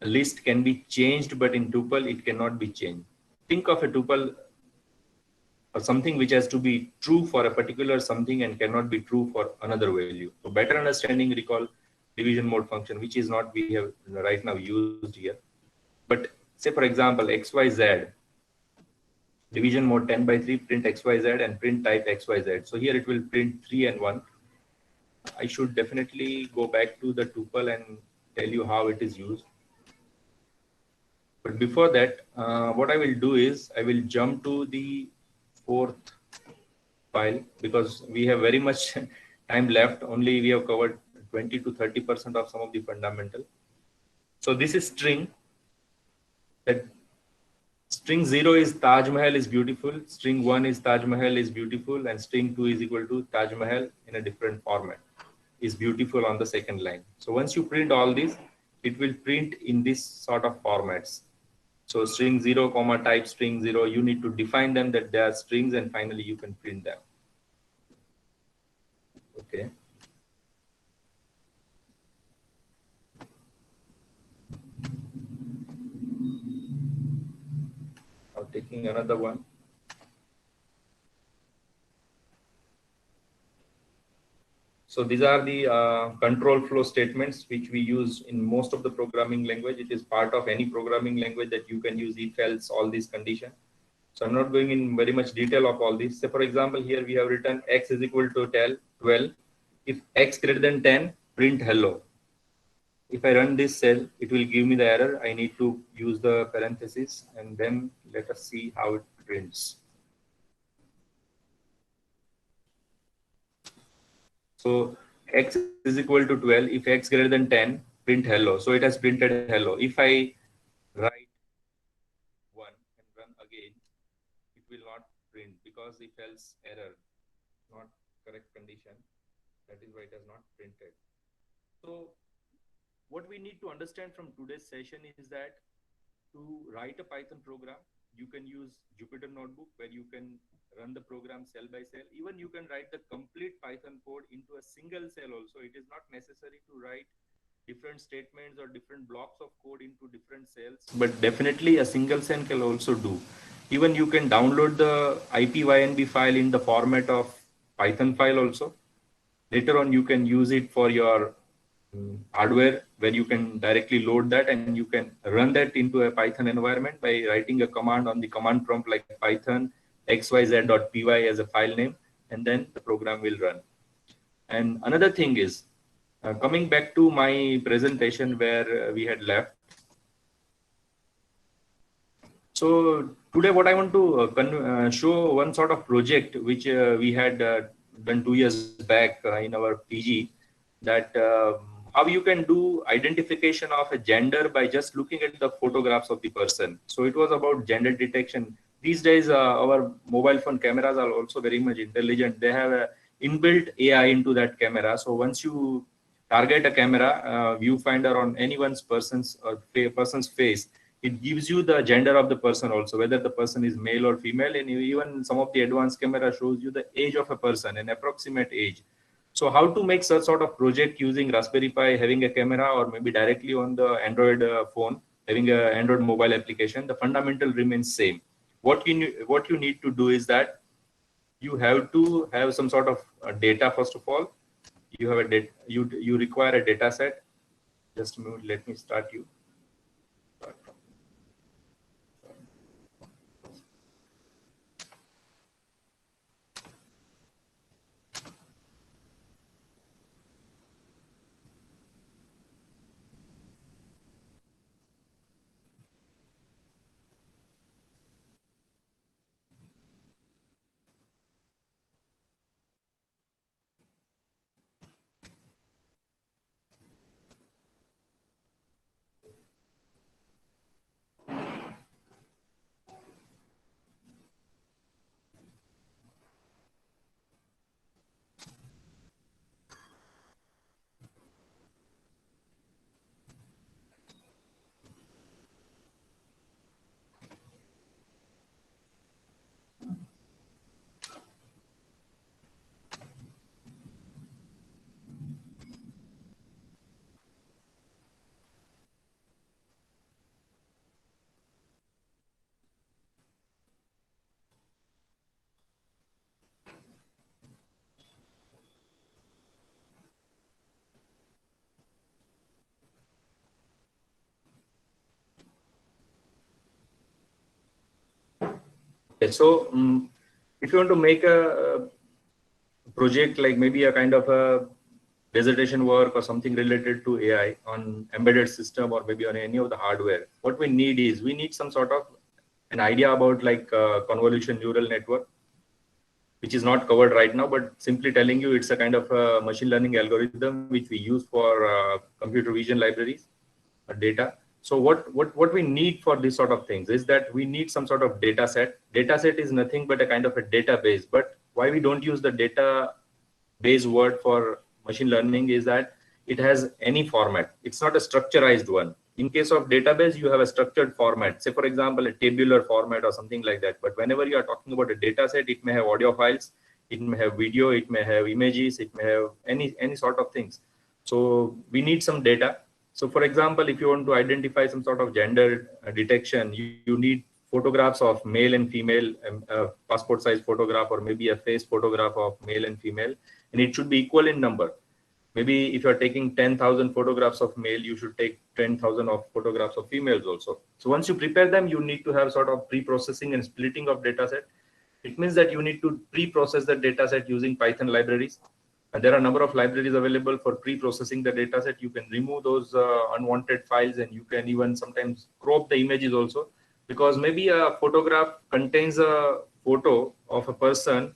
A list can be changed, but in tuple it cannot be changed. Think of a tuple or something which has to be true for a particular something and cannot be true for another value. For better understanding, recall division mode function, which is not we have right now used here. But say for example, XYZ, division mode 10 by 3, print XYZ and print type XYZ. So here it will print 3 and 1. I should definitely go back to the tuple and tell you how it is used. But before that, what I will do is I will jump to the fourth file because we have very much time left. Only we have covered 20 to 30% of some of the fundamental. So this is string. That string 0 is Taj Mahal is beautiful. String 1 is Taj Mahal is beautiful, and string 2 is equal to Taj Mahal in a different format is beautiful on the second line. So once you print all this, it will print in this sort of formats. So string 0, comma type string 0, you need to define them that they are strings, and finally you can print them. Okay. Now taking another one. So these are the control flow statements which we use in most of the programming language. It is part of any programming language that you can use if else all these conditions. So I'm not going in very much detail of all this. So for example, here we have written x is equal to 12. If x greater than 10, print hello. If I run this cell, it will give me the error. I need to use the parenthesis, and then let us see how it prints. So x is equal to 12. If x greater than 10, print hello. So it has printed hello. If I write 1 and run again, it will not print because if else error, not correct condition. That is why it has not printed. So what we need to understand from today's session is that to write a Python program, you can use Jupyter Notebook where you can run the program cell by cell. Even you can write the complete Python code into a single cell also. It is not necessary to write different statements or different blocks of code into different cells, but definitely a single cell can also do. Even you can download the IPYNB file in the format of Python file also. Later on, you can use it for your hardware where you can directly load that and you can run that into a Python environment by writing a command on the command prompt like Python xyz.py as a file name, and then the program will run. And another thing is, coming back to my presentation where we had left. So today what I want to show one sort of project which we had done 2 years back in our PG, that how you can do identification of a gender by just looking at the photographs of the person. So it was about gender detection. These days, our mobile phone cameras are also very much intelligent. They have a inbuilt AI into that camera. So once you target a camera viewfinder on anyone's person's face, it gives you the gender of the person also, whether the person is male or female, and even some of the advanced camera shows you the age of a person, an approximate age. So how to make such sort of project using Raspberry Pi, having a camera, or maybe directly on the Android phone, having an Android mobile application, the fundamental remains same. What you need to do is that you have to have some sort of data. First of all, you have a you require a data set. Just a minute, let me start you. Okay, so if you want to make a project like maybe a kind of a dissertation work or something related to AI on embedded system or maybe on any of the hardware, what we need is we need some sort of an idea about like convolution neural network, which is not covered right now, but simply telling you it's a kind of a machine learning algorithm which we use for computer vision libraries or data. So what we need for this sort of things is that we need some sort of data set. Data set is nothing but a kind of a database. But why we don't use the database word for machine learning is that it has any format. It's not a structurized one. In case of database, you have a structured format. Say, for example, a tabular format or something like that. But whenever you are talking about a data set, it may have audio files, it may have video, it may have images, it may have any sort of things. So we need some data. So for example, if you want to identify some sort of gender detection, you need photographs of male and female, passport size photograph, or maybe a face photograph of male and female, and it should be equal in number. Maybe if you're taking 10,000 photographs of male, you should take 10,000 of photographs of females also. So once you prepare them, you need to have sort of pre-processing and splitting of data set. It means that you need to pre-process the data set using Python libraries. And there are a number of libraries available for pre-processing the data set. You can remove those unwanted files, and you can even sometimes crop the images also, because maybe a photograph contains a photo of a person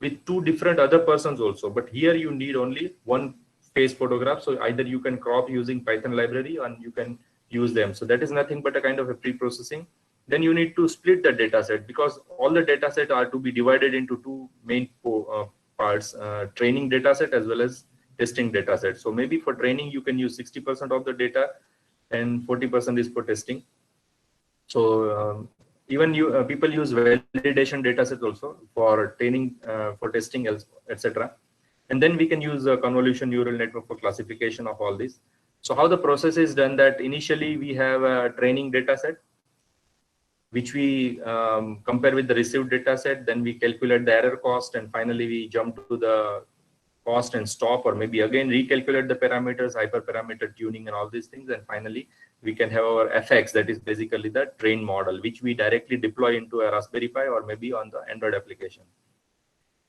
with two different other persons also, but here you need only one face photograph. So either you can crop using Python library and you can use them. So that is nothing but a kind of a pre-processing. Then you need to split the data set, because all the data set are to be divided into two main parts, training data set as well as testing data set. So maybe for training, you can use 60% of the data and 40% is for testing. So even people use validation data sets also for training, for testing, etc. And then we can use a convolution neural network for classification of all this. So how the process is done, that initially we have a training data set, which we compare with the received data set. Then we calculate the error cost, and finally we jump to the cost and stop, or maybe again recalculate the parameters, hyperparameter tuning and all these things. And finally, we can have our FX, that is basically the trained model, which we directly deploy into a Raspberry Pi or maybe on the Android application.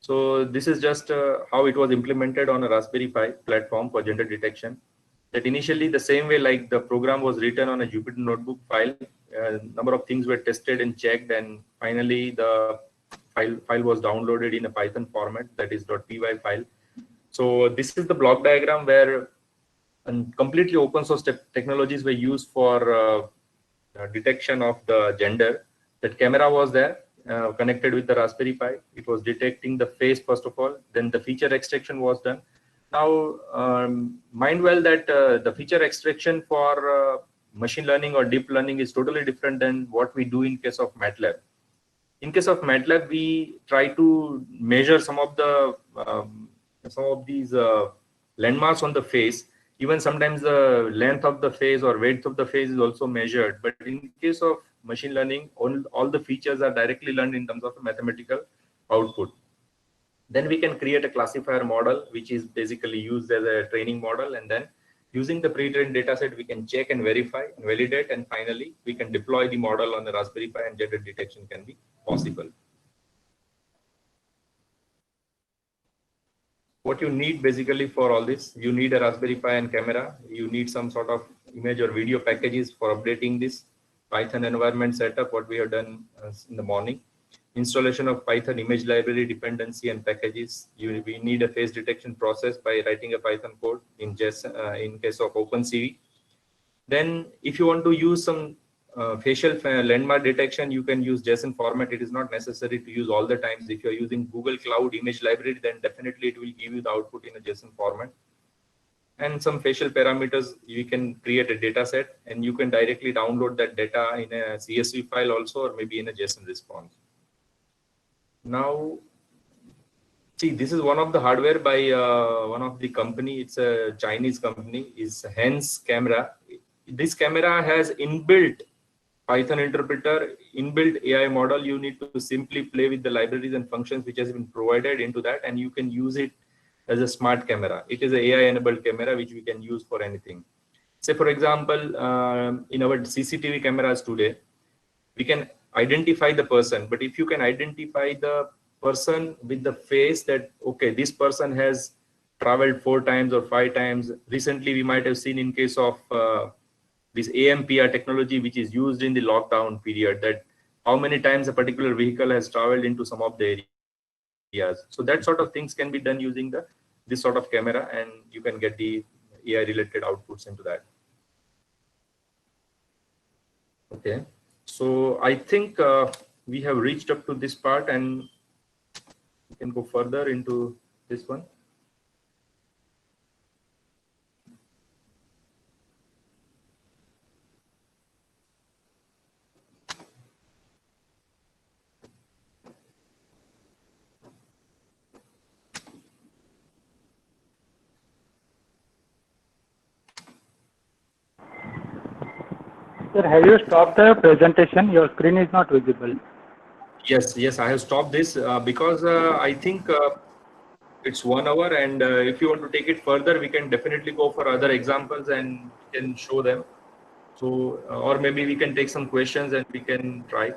So this is just how it was implemented on a Raspberry Pi platform for gender detection. That initially the same way like the program was written on a Jupyter Notebook file, number of things were tested and checked, and finally the file was downloaded in a Python format, that is .py file. So this is the block diagram where completely open source technologies were used for detection of the gender. That camera was there connected with the Raspberry Pi. It was detecting the face first of all, then the feature extraction was done. Now mind well that the feature extraction for machine learning or deep learning is totally different than what we do in case of MATLAB. In case of MATLAB, we try to measure some of these landmarks on the face. Even sometimes the length of the face or width of the face is also measured. But in case of machine learning, all the features are directly learned in terms of a mathematical output. Then we can create a classifier model, which is basically used as a training model. And then using the pre-trained data set, we can check and verify and validate. And finally, we can deploy the model on the Raspberry Pi, and gender detection can be possible. What you need basically for all this, you need a Raspberry Pi and camera. You need some sort of image or video packages for updating this Python environment setup, what we have done in the morning. Installation of Python image library dependency and packages. We need a face detection process by writing a Python code in case of OpenCV. Then if you want to use some facial landmark detection, you can use JSON format. It is not necessary to use all the times. If you're using Google Cloud Image Library, then definitely it will give you the output in a JSON format. And some facial parameters, you can create a data set, and you can directly download that data in a CSV file also, or maybe in a JSON response. Now, see, this is one of the hardware by one of the company. It's a Chinese company. It's Hens Camera. This camera has inbuilt Python interpreter, inbuilt AI model. You need to simply play with the libraries and functions which has been provided into that, and you can use it as a smart camera. It is an AI-enabled camera which we can use for anything. Say, for example, in our CCTV cameras today, we can identify the person, but if you can identify the person with the face that, okay, this person has traveled 4 times or 5 times. Recently, we might have seen in case of this AMPR technology, which is used in the lockdown period, that how many times a particular vehicle has traveled into some of the areas. So that sort of things can be done using this sort of camera, and you can get the AI related outputs into that. Okay, so I think we have reached up to this part, and we can go further into this one. Sir, have you stopped the presentation? Your screen is not visible. Yes, I have stopped this because I think it's 1 hour, and if you want to take it further, we can definitely go for other examples and can show them. So, or maybe we can take some questions and we can try,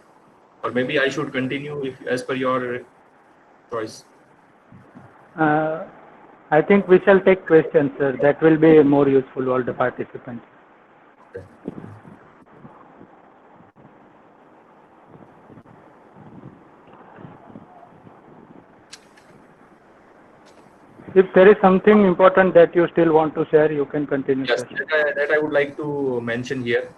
or maybe I should continue if as per your choice. I think we shall take questions, sir. That will be more useful all the participants. Okay. If there is something important that you still want to share, you can continue, Yes, sir. that I would like to mention here.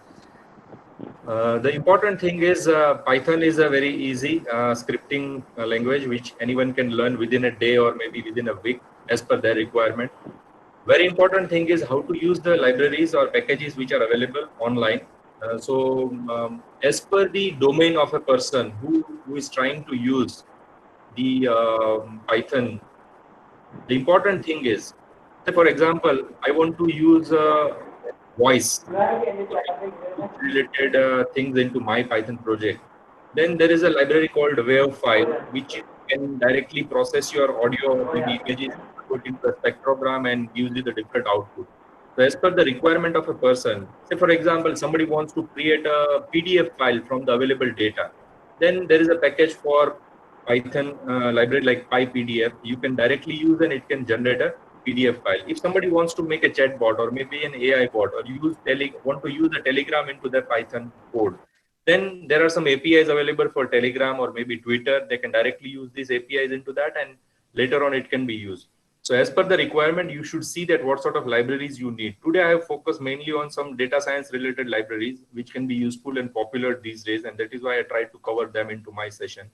The important thing is Python is a very easy scripting language which anyone can learn within a day or maybe within a week as per their requirement. Very important thing is how to use the libraries or packages which are available online. As per the domain of a person who is trying to use the Python, the important thing is, say for example, I want to use voice related things into my Python project. Then there is a library called Wavefile, which can directly process your audio or maybe images, put into a spectrogram and gives you the different output. So as per the requirement of a person, say for example, somebody wants to create a PDF file from the available data. Then there is a package for Python library like PyPDF. You can directly use and it can generate a PDF file. If somebody wants to make a chat bot or maybe an AI bot, or want to use a Telegram into their Python code, then there are some APIs available for Telegram or maybe Twitter. They can directly use these APIs into that, and later on it can be used. So as per the requirement, you should see that what sort of libraries you need. Today, I have focused mainly on some data science related libraries, which can be useful and popular these days. And that is why I tried to cover them into my session.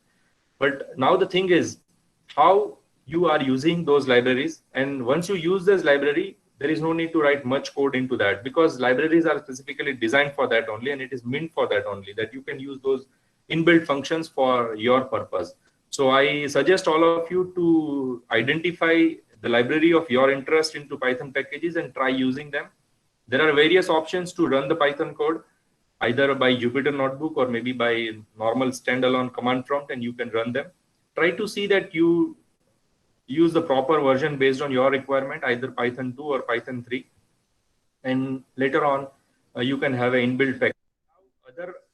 But now the thing is how you are using those libraries. And once you use this library, there is no need to write much code into that, because libraries are specifically designed for that only, and it is meant for that only, that you can use those inbuilt functions for your purpose. So I suggest all of you to identify the library of your interest into Python packages and try using them. There are various options to run the Python code, either by Jupyter Notebook or maybe by normal standalone command prompt, and you can run them. Try to see that you use the proper version based on your requirement, either Python 2 or Python 3. And later on, you can have an inbuilt package.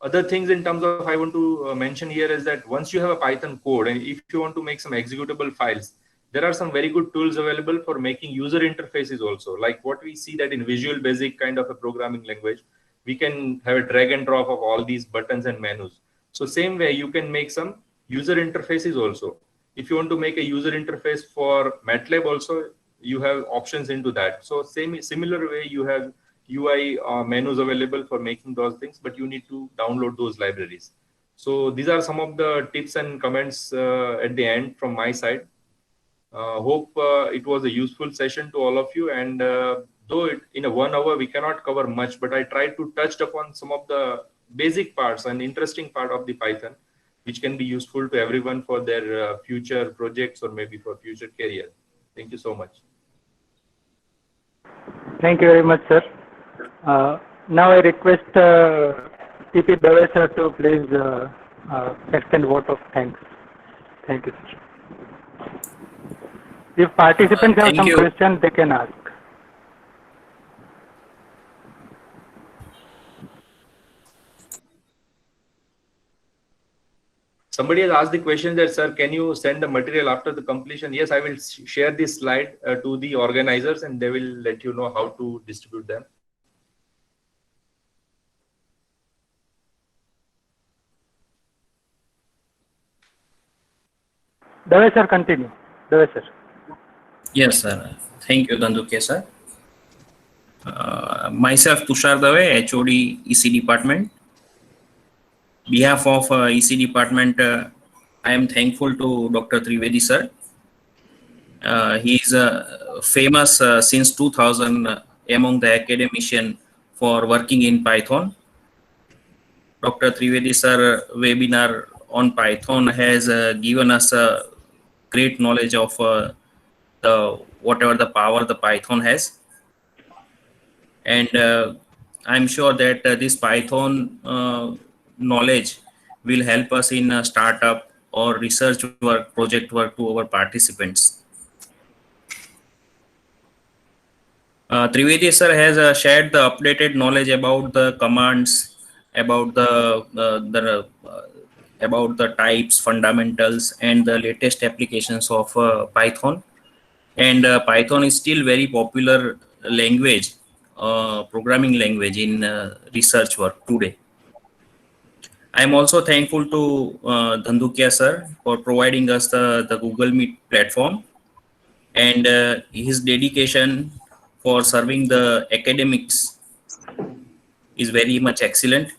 Other things in terms of I want to mention here is that once you have a Python code, and if you want to make some executable files, there are some very good tools available for making user interfaces also. Like what we see that in Visual Basic kind of a programming language, we can have a drag and drop of all these buttons and menus. So same way you can make some user interfaces also. If you want to make a user interface for MATLAB also, you have options into that. So similar way you have UI menus available for making those things, but you need to download those libraries. So these are some of the tips and comments at the end from my side. Hope it was a useful session to all of you. And though in a 1 hour we cannot cover much, but I tried to touch upon some of the basic parts and interesting part of the Python, which can be useful to everyone for their future projects or maybe for future career. Thank you so much. Thank you very much, sir. Now I request TP Dave sir to please extend vote of thanks. Thank you, sir. If participants have some questions, they can ask. Somebody has asked the question that, sir, can you send the material after the completion? Yes, I will share this slide to the organizers and they will let you know how to distribute them. Dave sir, continue. Dave sir. Yes, sir. Thank you, Dandukia, sir. Myself, Tushar Dave, HOD EC Department. Behalf of EC Department, I am thankful to Dr. Trivedi, sir. He is famous since 2000 among the academician for working in Python. Dr. Trivedi, sir, webinar on Python has given us a great knowledge of whatever the power the Python has. And I'm sure that this Python knowledge will help us in startup or research work, project work to our participants. Trivedi sir has shared the updated knowledge about the commands, about about the types, fundamentals, and the latest applications of Python. And Python is still very popular language, programming language in research work today. I am also thankful to Dandukia sir for providing us the Google Meet platform, and his dedication for serving the academics is very much excellent.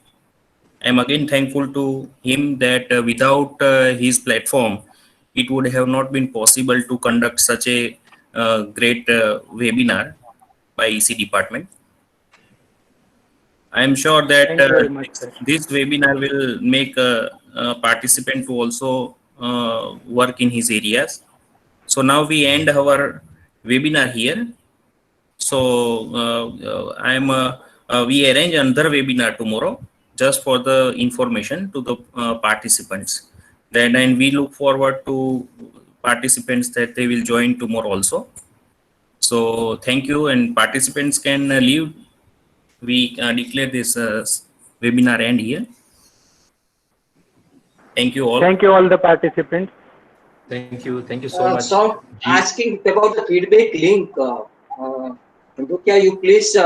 I am again thankful to him that without his platform, it would have not been possible to conduct such a great webinar by EC Department. I am sure that this webinar will make a participant to also work in his areas. So now we end our webinar here. So we arrange another webinar tomorrow just for the information to the participants. And we look forward to participants that they will join tomorrow also. So thank you, and participants can leave. We declare this webinar end here. Thank you all. Thank you all the participants. Thank you so much. So asking about the feedback link, Dandukia, you please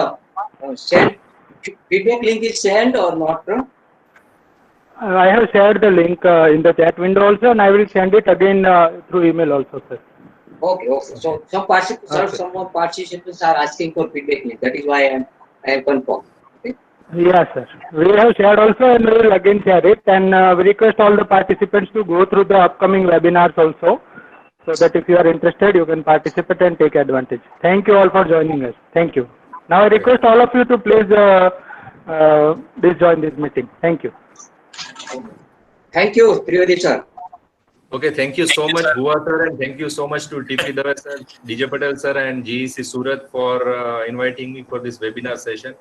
send feedback link is sent or not? I have shared the link in the chat window also, and I will send it again through email also, sir. Okay. So some participants are asking for feedback link. That is why I am confirmed. Okay. Yes, sir. We have shared also, and we will again share it. And we request all the participants to go through the upcoming webinars also, so that if you are interested, you can participate and take advantage. Thank you all for joining us. Thank you. Now I request all of you to please join this meeting. Thank you. Thank you, Trivedi sir. Okay, thank you so much, Bhuva sir, and thank you so much to TP Dave sir, DJ Patel sir, and GEC Surat for inviting me for this webinar session.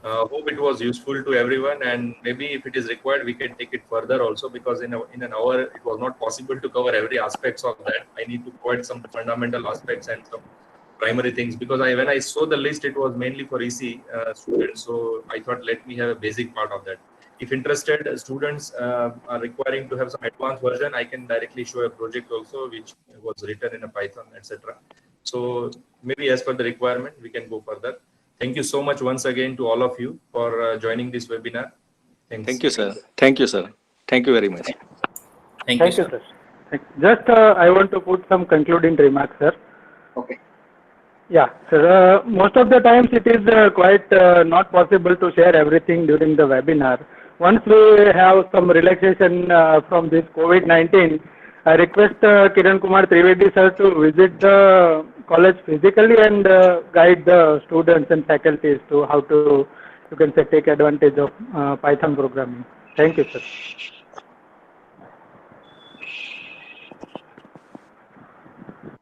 Hope it was useful to everyone, and maybe if it is required, we can take it further also, because in an hour it was not possible to cover every aspects of that. I need to provide some fundamental aspects and some primary things, because when I saw the list, it was mainly for EC students, so I thought let me have a basic part of that. If interested students are requiring to have some advanced version, I can directly show a project also which was written in a Python, etc. So maybe as per the requirement, we can go further. Thank you so much once again to all of you for joining this webinar. Thanks. Thank you, sir. Thank you, sir. Thank you very much. Thank you, sir. Just I want to put some concluding remarks, sir. Okay. Yeah, sir. Most of the times it is quite not possible to share everything during the webinar. Once we have some relaxation from this COVID-19, I request Kiran Kumar Trivedi sir to visit the college physically and guide the students and faculties to how to, you can say, take advantage of Python programming. Thank you, sir.